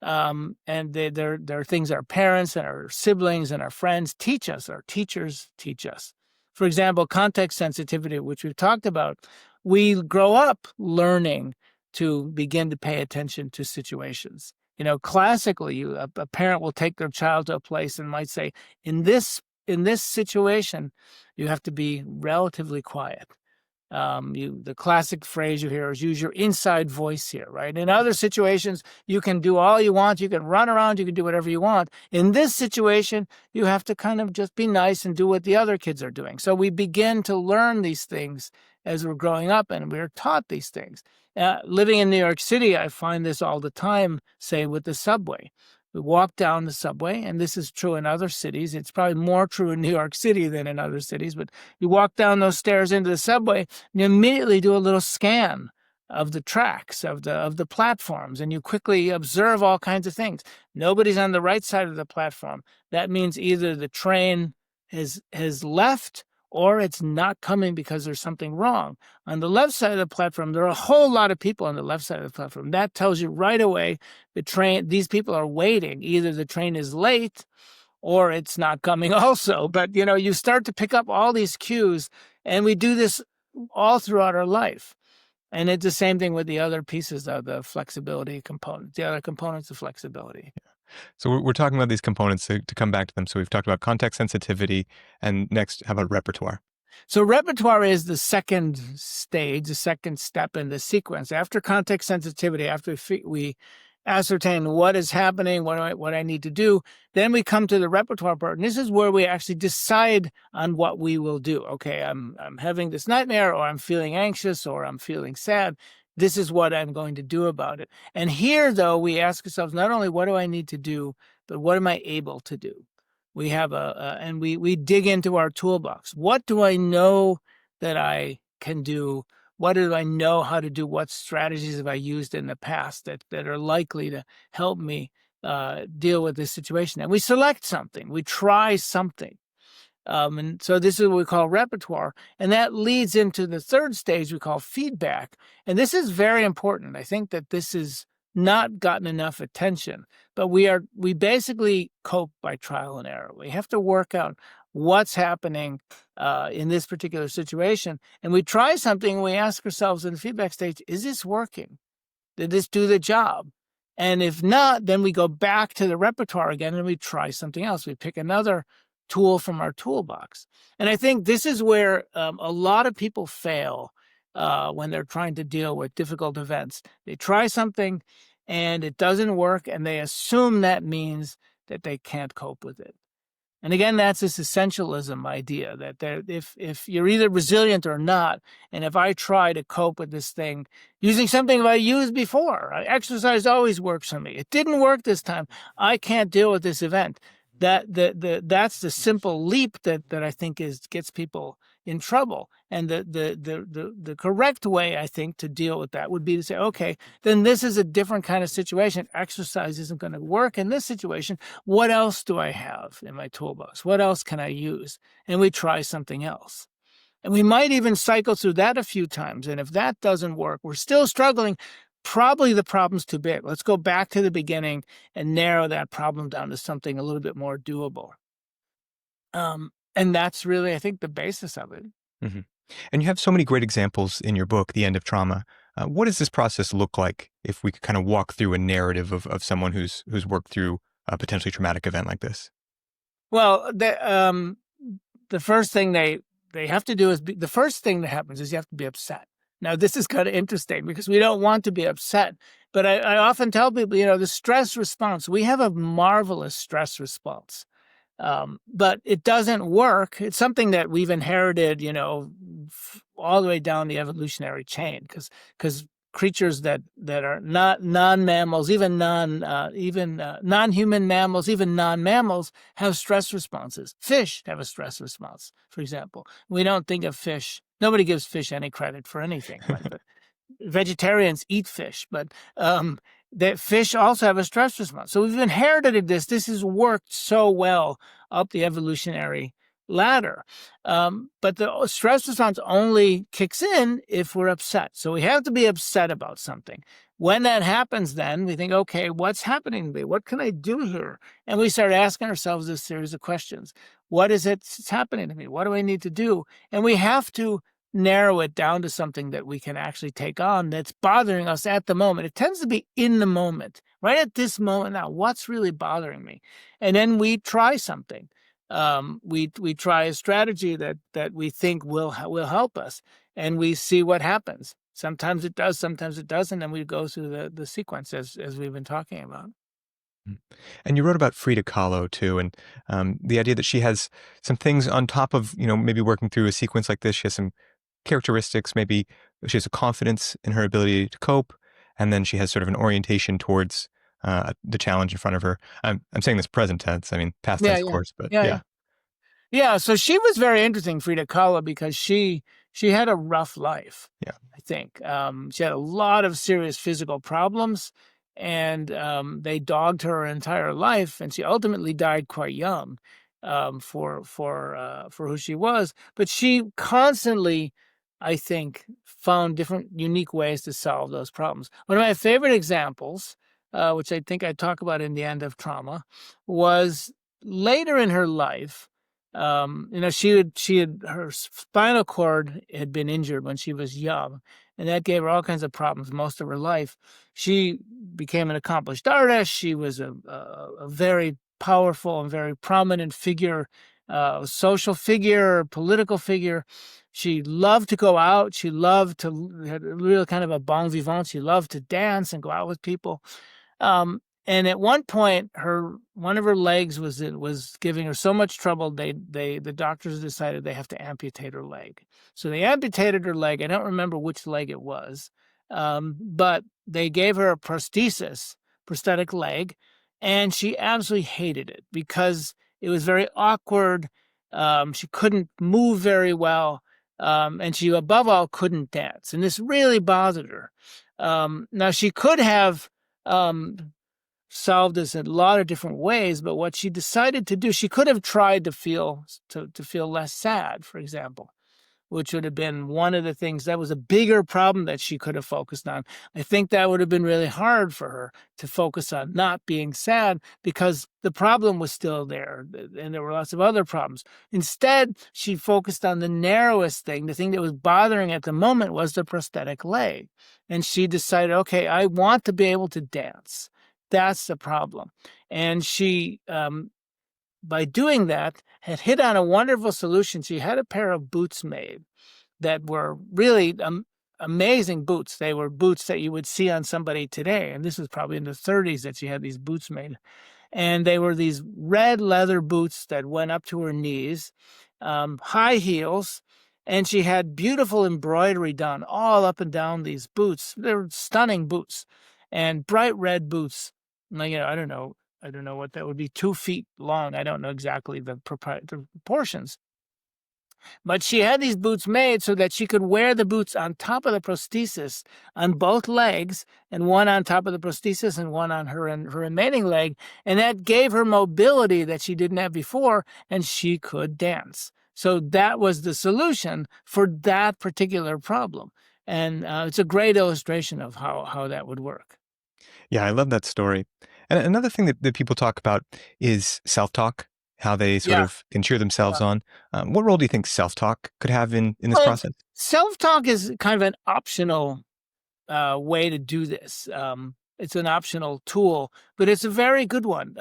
And they're things our parents and our siblings and our friends teach us, our teachers teach us. For example, context sensitivity, which we've talked about, we grow up learning to begin to pay attention to situations. Classically, a parent will take their child to a place and might say, in this situation, you have to be relatively quiet. The classic phrase you hear is use your inside voice here, right? In other situations, you can do all you want. You can run around. You can do whatever you want. In this situation, you have to kind of just be nice and do what the other kids are doing. So we begin to learn these things as we're growing up, and we're taught these things. Living in New York City, I find this all the time, say with the subway. We walk down the subway, and this is true in other cities. It's probably more true in New York City than in other cities, but you walk down those stairs into the subway, and you immediately do a little scan of the tracks, of the platforms, and you quickly observe all kinds of things. Nobody's on the right side of the platform. That means either the train has left or it's not coming because there's something wrong. On the left side of the platform, there are a whole lot of people on the left side of the platform. That tells you right away these people are waiting. Either the train is late or it's not coming also. But, you start to pick up all these cues, and we do this all throughout our life. And it's the same thing with the other pieces of the flexibility components, the other components of flexibility. So we're talking about these components to come back to them. So we've talked about context sensitivity, and next, how about repertoire? So repertoire is the second stage, the second step in the sequence. After context sensitivity, after we ascertain what is happening, what I need to do. Then we come to the repertoire part, and this is where we actually decide on what we will do. Okay, I'm having this nightmare, or I'm feeling anxious, or I'm feeling sad. This is what I'm going to do about it. And here, though, we ask ourselves not only what do I need to do, but what am I able to do? We have and we dig into our toolbox. What do I know that I can do? What do I know how to do? What strategies have I used in the past that are likely to help me deal with this situation? And we select something. We try something. And so this is what we call repertoire. And that leads into the third stage we call feedback. And this is very important. I think that this is not gotten enough attention, but we basically cope by trial and error. We have to work out what's happening in this particular situation. And we try something and we ask ourselves in the feedback stage, is this working? Did this do the job? And if not, then we go back to the repertoire again and we try something else. We pick another tool from our toolbox. And I think this is where a lot of people fail when they're trying to deal with difficult events. They try something and it doesn't work, and they assume that means that they can't cope with it. And again, that's this essentialism idea that if you're either resilient or not, and if I try to cope with this thing using something that I used before, exercise always works for me. It didn't work this time. I can't deal with this event. That's the simple leap that I think gets people in trouble. And the correct way, I think, to deal with that would be to say, okay, then this is a different kind of situation. Exercise isn't going to work in this situation. What else do I have in my toolbox? What else can I use? And we try something else. And we might even cycle through that a few times. And if that doesn't work, we're still struggling. Probably the problem's too big. Let's go back to the beginning and narrow that problem down to something a little bit more doable. And that's really, I think, the basis of it. Mm-hmm. And you have so many great examples in your book, The End of Trauma. What does this process look like if we could kind of walk through a narrative of someone who's worked through a potentially traumatic event like this? Well, the first thing they have to do is the first thing that happens is you have to be upset. Now, this is kind of interesting because we don't want to be upset. But I often tell people, the stress response, we have a marvelous stress response. But it doesn't work. It's something that we've inherited, all the way down the evolutionary chain, because creatures that are not non-mammals, even non-human mammals, even non-mammals have stress responses. Fish have a stress response, for example. We don't think of fish. Nobody gives fish any credit for anything, right? But vegetarians eat fish, but that fish also have a stress response. So we've inherited this. This has worked so well up the evolutionary ladder. But the stress response only kicks in if we're upset. So we have to be upset about something. When that happens, then we think, okay, what's happening to me? What can I do here? And we start asking ourselves this series of questions. What is it that's happening to me? What do I need to do? And we have to narrow it down to something that we can actually take on that's bothering us at the moment. It tends to be in the moment, right at this moment now. What's really bothering me? And then we try something. We try a strategy that we think will help us, and we see what happens. Sometimes it does, sometimes it doesn't, and we go through the sequence as we've been talking about. And you wrote about Frida Kahlo too, and the idea that she has some things on top of, maybe working through a sequence like this. She has some characteristics, maybe she has a confidence in her ability to cope, and then she has sort of an orientation towards the challenge in front of her. I'm saying this present tense, I mean past tense, of course, but yeah. Yeah, so she was very interesting, Frida Kahlo, because she had a rough life. Yeah, I think she had a lot of serious physical problems, and they dogged her entire life, and she ultimately died quite young for who she was. But she constantly, I think, found different unique ways to solve those problems. One of my favorite examples, which I think I talk about in The End of Trauma, was later in her life. She had her spinal cord had been injured when she was young, and that gave her all kinds of problems most of her life. She became an accomplished artist. She was a very powerful and very prominent figure, social figure, political figure. She loved to go out. She loved to had a real kind of a bon vivant. She loved to dance and go out with people. And at one point, one of her legs was giving her so much trouble. The doctors decided they have to amputate her leg. So they amputated her leg. I don't remember which leg it was, but they gave her a prosthetic leg, and she absolutely hated it because it was very awkward. She couldn't move very well, and she, above all, couldn't dance. And this really bothered her. Now, she could have solved this in a lot of different ways, but what she decided to do, she could have tried to feel less sad, for example, which would have been one of the things that was a bigger problem that she could have focused on. I think that would have been really hard for her to focus on not being sad because the problem was still there and there were lots of other problems. Instead, she focused on the narrowest thing. The thing that was bothering at the moment was the prosthetic leg. And she decided, okay, I want to be able to dance. That's the problem. And she, by doing that, had hit on a wonderful solution. She had a pair of boots made that were really amazing boots. They were boots that you would see on somebody today. And this was probably in the 30s that she had these boots made. And they were these red leather boots that went up to her knees, high heels. And she had beautiful embroidery done all up and down these boots. They were stunning boots and bright red boots. Like, I don't know what that would be, 2 feet long. I don't know exactly the proportions. But she had these boots made so that she could wear the boots on top of the prosthesis on both legs, and one on top of the prosthesis and one on her remaining leg. And that gave her mobility that she didn't have before, and she could dance. So that was the solution for that particular problem. And it's a great illustration of how that would work. Yeah, I love that story. And another thing that people talk about is self-talk, how they sort Yeah. of can cheer themselves on. What role do you think self-talk could have in this Well, process? self-talk is kind of an optional way to do this. It's an optional tool, but it's a very good one.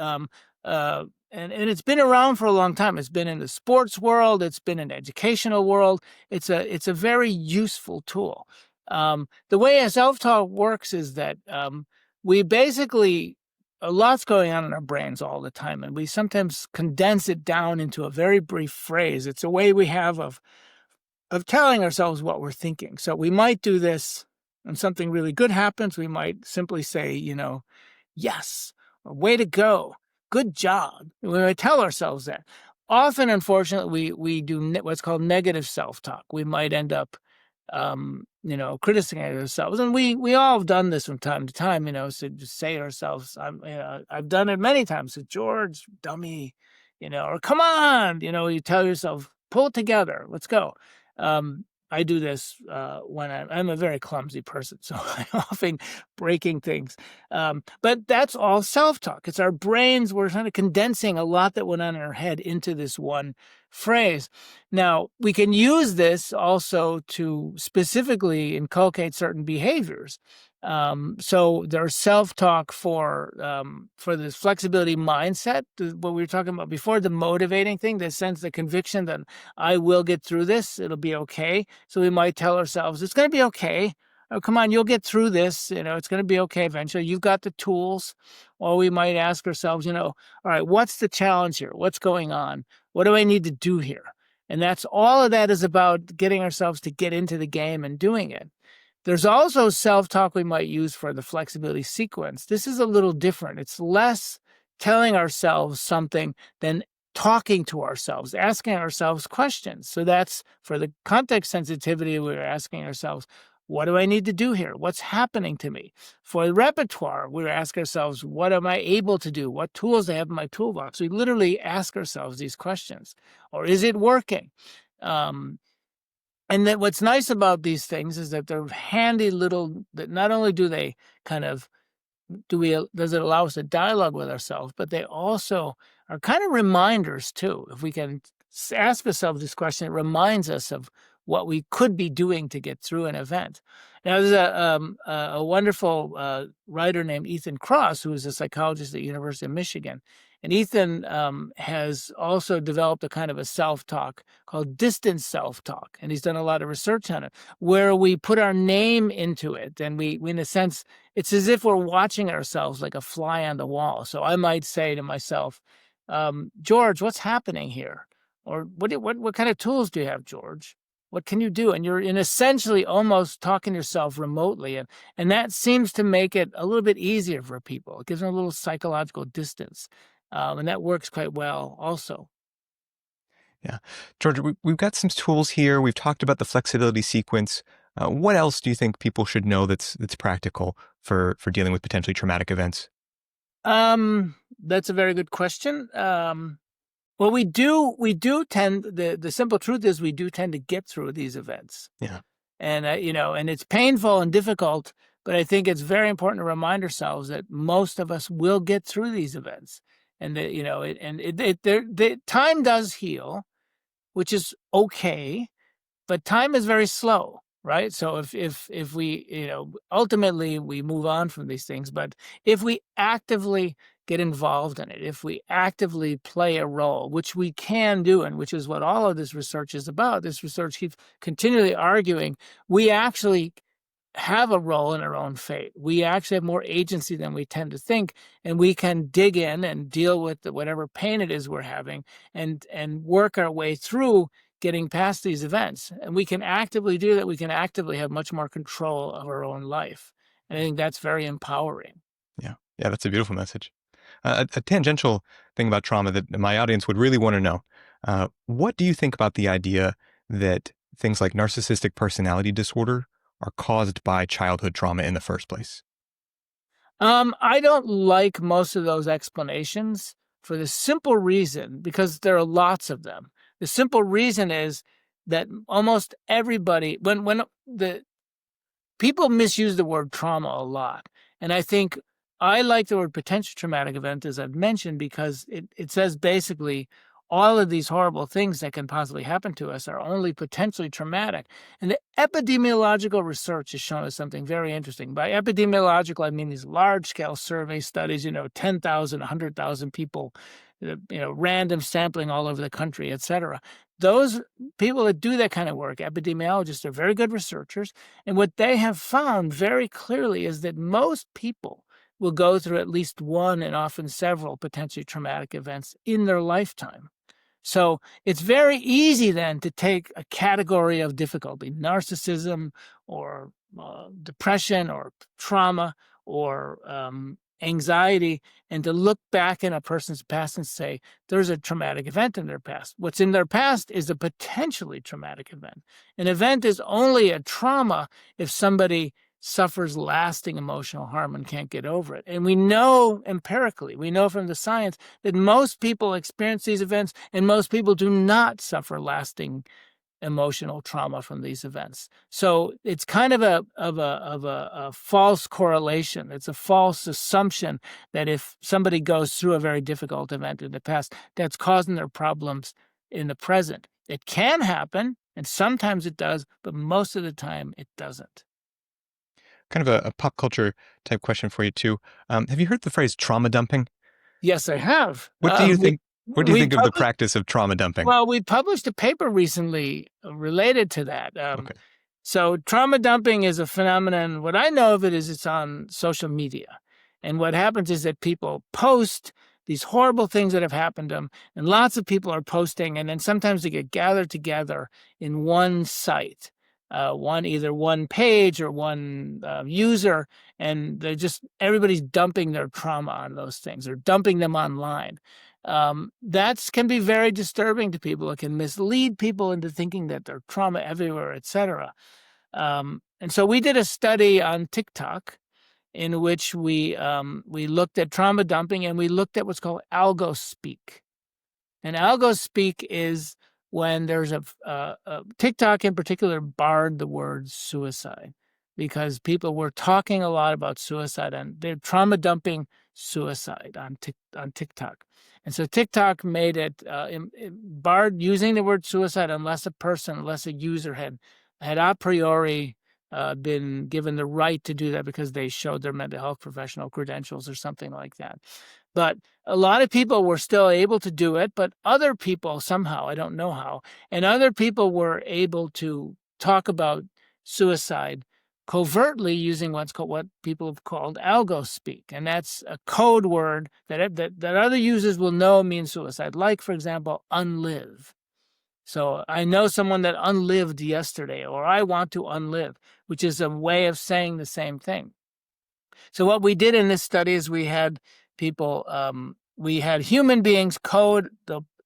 And it's been around for a long time. It's been in the sports world. It's been in the educational world. It's a very useful tool. The way a self-talk works is that we basically, a lot's going on in our brains all the time, and we sometimes condense it down into a very brief phrase. It's a way we have of telling ourselves what we're thinking. So we might do this and something really good happens. We might simply say, yes, or way to go, good job. We might tell ourselves that. Often, unfortunately, we do what's called negative self-talk. We might end up, criticizing ourselves. And we all have done this from time to time, so just say to ourselves, I've done it many times. So, George, dummy, or come on, you tell yourself, pull it together, let's go. I do this when I'm a very clumsy person, so I'm often breaking things. But that's all self-talk. It's our brains. We're kind of condensing a lot that went on in our head into this one phrase. Now, we can use this also to specifically inculcate certain behaviors. So there's self-talk for this flexibility mindset, what we were talking about before, the motivating thing, the sense, the conviction that I will get through this. It'll be okay. So we might tell ourselves, it's going to be okay. Oh, come on, you'll get through this. It's going to be okay eventually. You've got the tools. Or we might ask ourselves, all right, what's the challenge here? What's going on? What do I need to do here? And that's all of that is about getting ourselves to get into the game and doing it. There's also self-talk we might use for the flexibility sequence. This is a little different. It's less telling ourselves something than talking to ourselves, asking ourselves questions. So that's for the context sensitivity, we're asking ourselves, what do I need to do here? What's happening to me? For the repertoire, we're asking ourselves, what am I able to do? What tools I have in my toolbox? We literally ask ourselves these questions. Or is it working? And that what's nice about these things is that they're handy little, that not only do they kind of, does it allow us to dialogue with ourselves, but they also are kind of reminders too. If we can ask ourselves this question, it reminds us of what we could be doing to get through an event. Now, there's a wonderful writer named Ethan Kross, who is a psychologist at the University of Michigan. And Ethan has also developed a kind of a self-talk called distance self-talk. And he's done a lot of research on it, where we put our name into it. And we in a sense, it's as if we're watching ourselves like a fly on the wall. So I might say to myself, George, what's happening here? Or what kind of tools do you have, George? What can you do? And you're essentially almost talking to yourself remotely. And that seems to make it a little bit easier for people. It gives them a little psychological distance. And that works quite well also. Yeah. George, we've got some tools here. We've talked about the flexibility sequence. What else do you think people should know that's practical for dealing with potentially traumatic events? That's a very good question. Well, we do tend, the simple truth is we do tend to get through these events. Yeah. And, and it's painful and difficult, but I think it's very important to remind ourselves that most of us will get through these events. And that, the time does heal, which is okay, but time is very slow, right? So if we, ultimately we move on from these things, but if we actively get involved in it, if we actively play a role, which we can do, and which is what all of this research is about, this research keeps continually arguing, we actually have a role in our own fate. We actually have more agency than we tend to think, and we can dig in and deal with whatever pain it is we're having and work our way through getting past these events. And we can actively do that. We can actively have much more control of our own life. And I think that's very empowering. Yeah. Yeah, that's a beautiful message. A tangential thing about trauma that my audience would really want to know. What do you think about the idea that things like narcissistic personality disorder are caused by childhood trauma in the first place? I don't like most of those explanations for the simple reason, because there are lots of them. The simple reason is that almost everybody, when the people misuse the word trauma a lot. And I think I like the word potential traumatic event, as I've mentioned, because it says basically all of these horrible things that can possibly happen to us are only potentially traumatic. And the epidemiological research has shown us something very interesting. By epidemiological, I mean these large-scale survey studies, 10,000, 100,000 people, random sampling all over the country, et cetera. Those people that do that kind of work, epidemiologists, are very good researchers. And what they have found very clearly is that most people will go through at least one and often several potentially traumatic events in their lifetime. So it's very easy then to take a category of difficulty, narcissism or depression or trauma or anxiety, and to look back in a person's past and say, there's a traumatic event in their past. What's in their past is a potentially traumatic event. An event is only a trauma if somebody suffers lasting emotional harm and can't get over it. And we know empirically, we know from the science that most people experience these events and most people do not suffer lasting emotional trauma from these events. So it's kind of a false correlation. It's a false assumption that if somebody goes through a very difficult event in the past, that's causing their problems in the present. It can happen, and sometimes it does, but most of the time it doesn't. Kind of a pop culture type question for you too. Have you heard the phrase trauma dumping? Yes, I have. What do you think? What do you We think of the published, practice of trauma dumping? well, we published a paper recently related to that. Okay. So trauma dumping is a phenomenon. What I know of it is it's on social media. And what happens is that people post these horrible things that have happened to them, and lots of people are posting, and then sometimes they get gathered together in one site, either one page or one user, and they're just, everybody's dumping their trauma on those things or dumping them online. That can be very disturbing to people. It can mislead people into thinking that there's trauma everywhere, et cetera. And so we did a study on TikTok in which we looked at trauma dumping, and we looked at what's called algo speak. And algo speak is when there's a TikTok in particular barred the word suicide because people were talking a lot about suicide and they're trauma dumping suicide on TikTok. And so TikTok made it barred using the word suicide unless a user had a priori been given the right to do that because they showed their mental health professional credentials or something like that. But a lot of people were still able to do it, but other people somehow, I don't know how, and other people were able to talk about suicide covertly using what people have called algo speak. And that's a code word that other users will know means suicide, like, for example, unlive. So I know someone that unlived yesterday, or I want to unlive, which is a way of saying the same thing. So what we did in this study is we had human beings code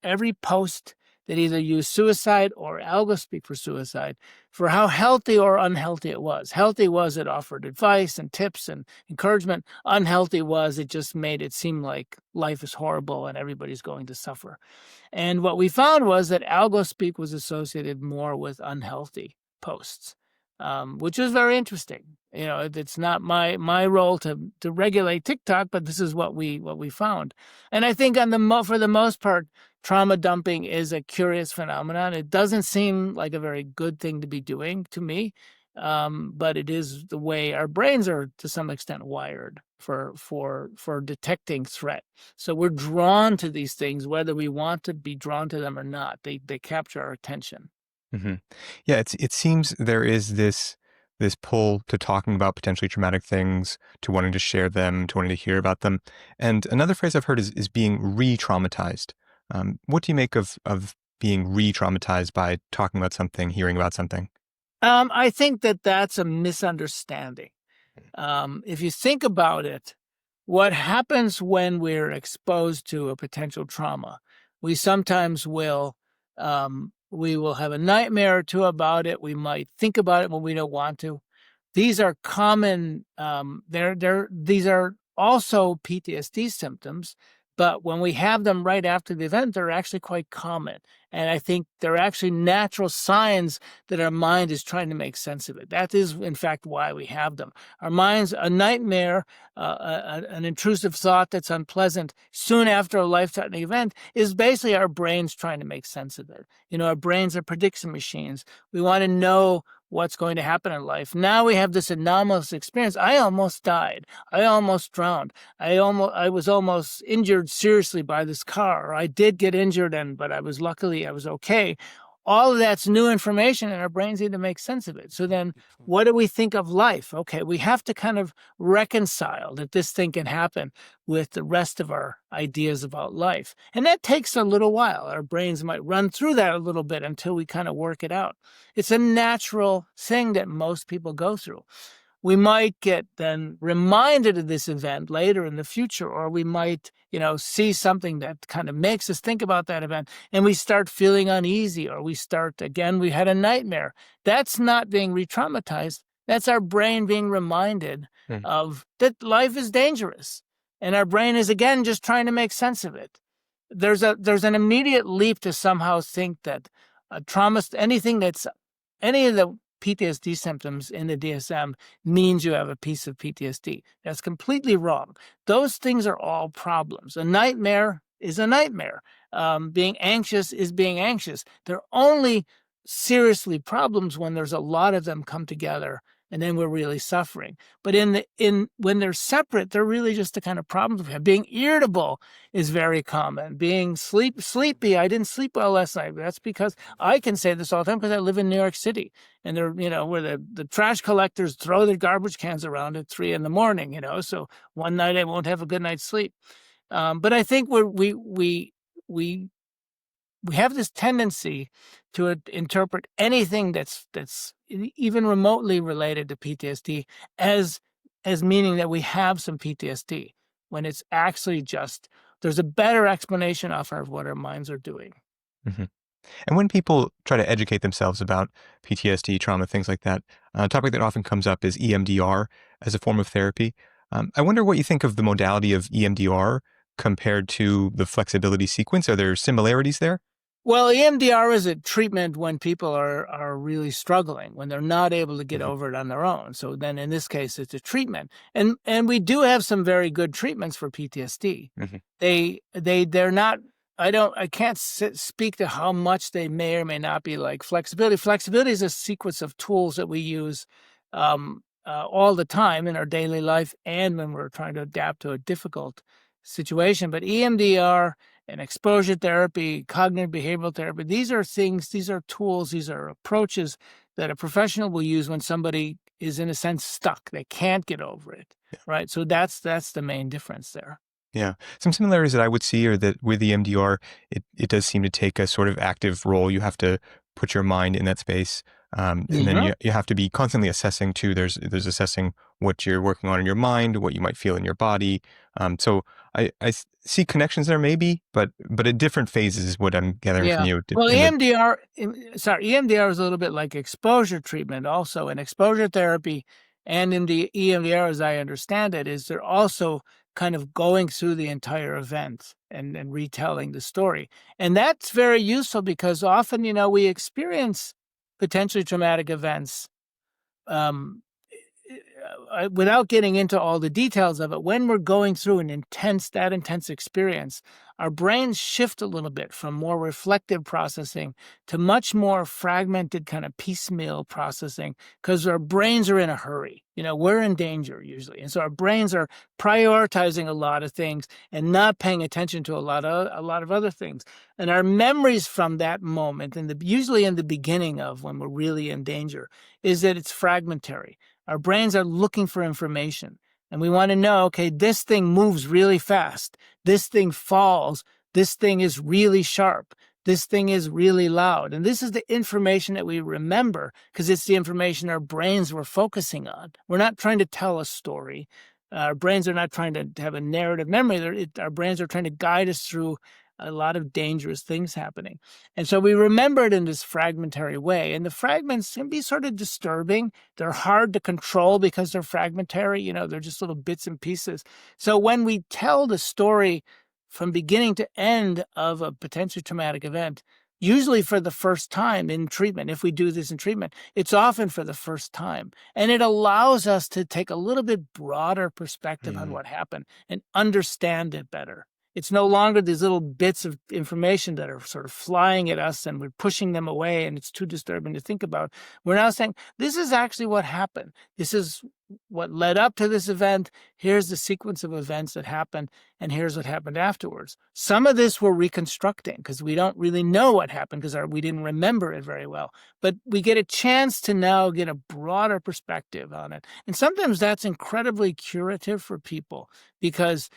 every post that either used suicide or algospeak for suicide for how healthy or unhealthy it was. Healthy was it offered advice and tips and encouragement. Unhealthy was it just made it seem like life is horrible and everybody's going to suffer. And what we found was that algospeak was associated more with unhealthy posts, which is very interesting. It's not my role to regulate TikTok, but this is what we found. And I think for the most part, trauma dumping is a curious phenomenon. It doesn't seem like a very good thing to be doing to me, but it is the way our brains are to some extent wired for detecting threat. So we're drawn to these things, whether we want to be drawn to them or not. They capture our attention. Mm-hmm. Yeah, it seems there is this pull to talking about potentially traumatic things, to wanting to share them, to wanting to hear about them. And another phrase I've heard is being re-traumatized. What do you make of being re-traumatized by talking about something, hearing about something? I think that's a misunderstanding. If you think about it, what happens when we're exposed to a potential trauma? We sometimes we will have a nightmare or two about it. We might think about it when we don't want to. These are common. These are also PTSD symptoms, but when we have them right after the event, they're actually quite common. And I think they're actually natural signs that our mind is trying to make sense of it. That is, in fact, why we have them. Our minds, a nightmare, an intrusive thought that's unpleasant soon after a life-threatening event is basically our brains trying to make sense of it. Our brains are prediction machines. We want to know what's going to happen in life. Now we have this anomalous experience. I almost died. I almost drowned. I was almost injured seriously by this car. Or I did get injured, but I was okay. All of that's new information, and our brains need to make sense of it. So then what do we think of life? Okay, we have to kind of reconcile that this thing can happen with the rest of our ideas about life. And that takes a little while. Our brains might run through that a little bit until we kind of work it out. It's a natural thing that most people go through. We might get then reminded of this event later in the future, or we might, see something that kind of makes us think about that event, and we start feeling uneasy, or we had a nightmare. That's not being re-traumatized. That's our brain being reminded of that life is dangerous, and our brain is again just trying to make sense of it. There's an immediate leap to somehow think that any of the PTSD symptoms in the DSM means you have a piece of PTSD. That's completely wrong. Those things are all problems. A nightmare is a nightmare. Being anxious is being anxious. They're only seriously problems when there's a lot of them come together, and then we're really suffering. But when they're separate, they're really just the kind of problems we have. Being irritable is very common. Being sleepy, I didn't sleep well last night. That's because I can say this all the time because I live in New York City, and they're, where the trash collectors throw their garbage cans around at 3 a.m, so one night I won't have a good night's sleep. But I think we have this tendency to interpret anything that's even remotely related to PTSD as meaning that we have some PTSD, when it's actually just there's a better explanation of what our minds are doing. Mm-hmm. And when people try to educate themselves about PTSD, trauma, things like that, a topic that often comes up is EMDR as a form of therapy. I wonder what you think of the modality of EMDR compared to the flexibility sequence. Are there similarities there? Well, EMDR is a treatment when people are really struggling, when they're not able to get over it on their own. So then in this case, it's a treatment. And we do have some very good treatments for PTSD. They're not, I can't speak to how much they may or may not be like flexibility. Flexibility is a sequence of tools that we use all the time in our daily life and when we're trying to adapt to a difficult situation. But EMDR and exposure therapy, cognitive behavioral therapy, these are things, these are tools, these are approaches that a professional will use when somebody is, in a sense, stuck. They can't get over it, right? So that's the main difference there. Yeah. Some similarities that I would see are that with the MDR, it does seem to take a sort of active role. You have to put your mind in that space. And then you have to be constantly assessing too. There's assessing what you're working on in your mind, what you might feel in your body. So I see connections there maybe, but at different phases is what I'm gathering from Yeah. you. Well, EMDR is a little bit like exposure treatment also. And exposure therapy and in the EMDR, as I understand it, is they're also kind of going through the entire event and retelling the story. And that's very useful because often, we experience potentially traumatic events um, without getting into all the details of it. When we're going through that intense experience, our brains shift a little bit from more reflective processing to much more fragmented kind of piecemeal processing because our brains are in a hurry. We're in danger usually. And so our brains are prioritizing a lot of things and not paying attention to a lot of other things. And our memories from that moment, and usually in the beginning of when we're really in danger, is that it's fragmentary. Our brains are looking for information, and we want to know, okay, this thing moves really fast. This thing falls. This thing is really sharp. This thing is really loud. And this is the information that we remember because it's the information our brains were focusing on. We're not trying to tell a story. Our brains are not trying to have a narrative memory. Our brains are trying to guide us through a lot of dangerous things happening. And so we remember it in this fragmentary way. And the fragments can be sort of disturbing. They're hard to control because they're fragmentary. They're just little bits and pieces. So when we tell the story from beginning to end of a potentially traumatic event, usually for the first time in treatment, if we do this in treatment, it's often for the first time. And it allows us to take a little bit broader perspective on what happened and understand it better. It's no longer these little bits of information that are sort of flying at us and we're pushing them away and it's too disturbing to think about. We're now saying, this is actually what happened. This is what led up to this event. Here's the sequence of events that happened, and here's what happened afterwards. Some of this we're reconstructing because we don't really know what happened because we didn't remember it very well. But we get a chance to now get a broader perspective on it. And sometimes that's incredibly curative for people because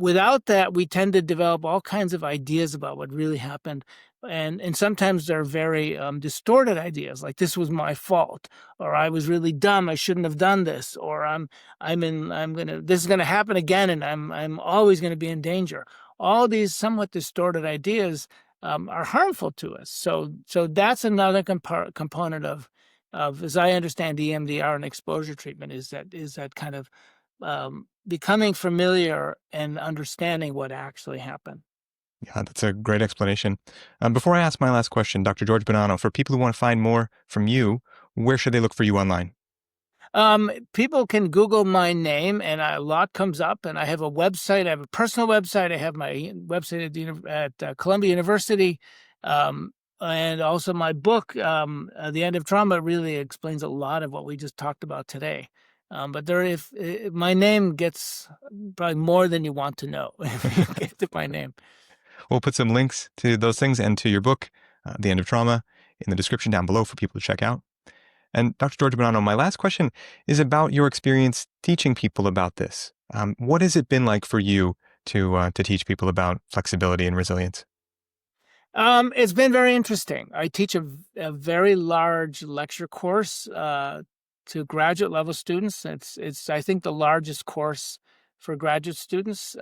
without that, we tend to develop all kinds of ideas about what really happened. And sometimes they're very distorted ideas, like this was my fault, or I was really dumb, I shouldn't have done this, or this is gonna happen again, and I'm always gonna be in danger. All these somewhat distorted ideas are harmful to us. So that's another component of as I understand EMDR and exposure treatment is that kind of becoming familiar and understanding what actually happened. Yeah, that's a great explanation. Before I ask my last question, Dr. George Bonnano, for people who want to find more from you, where should they look for you online? People can Google my name and a lot comes up, and I have a website. I have a personal website. I have my website at Columbia University. And also my book, The End of Trauma, really explains a lot of what we just talked about today. But if my name gets probably more than you want to know if you get to my name. We'll put some links to those things and to your book, The End of Trauma, in the description down below for people to check out. And Dr. George Bonnano, my last question is about your experience teaching people about this. What has it been like for you to teach people about flexibility and resilience? It's been very interesting. I teach a very large lecture course to graduate level students. It's I think the largest course for graduate students.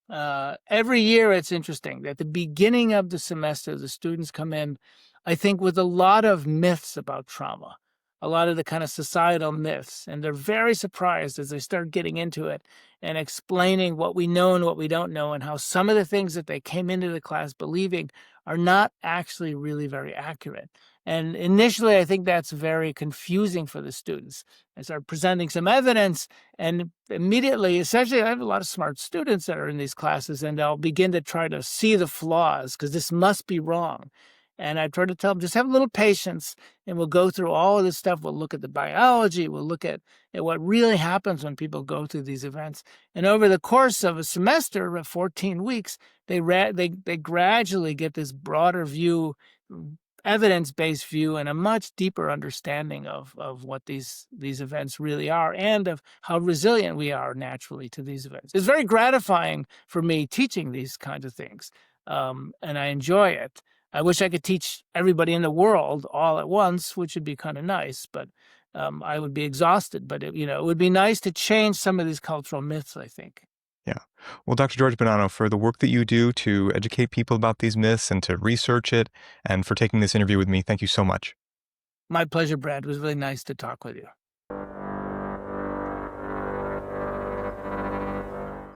Every year it's interesting. At the beginning of the semester, the students come in, I think, with a lot of myths about trauma, a lot of the kind of societal myths, and they're very surprised as they start getting into it and explaining what we know and what we don't know and how some of the things that they came into the class believing are not actually really very accurate. And initially, I think that's very confusing for the students. I start presenting some evidence, and immediately, essentially, I have a lot of smart students that are in these classes, and they'll begin to try to see the flaws because this must be wrong. And I try to tell them, just have a little patience, and we'll go through all of this stuff. We'll look at the biology. We'll look at what really happens when people go through these events. And over the course of a semester of 14 weeks, they gradually get this broader view, evidence-based view, and a much deeper understanding of what these events really are, and of how resilient we are naturally to these events. It's very gratifying for me teaching these kinds of things, and I enjoy it. I wish I could teach everybody in the world all at once, which would be kind of nice, but I would be exhausted. But it would be nice to change some of these cultural myths, I think. Yeah. Well, Dr. George Bonnano, for the work that you do to educate people about these myths and to research it, and for taking this interview with me, thank you so much. My pleasure, Brad. It was really nice to talk with you.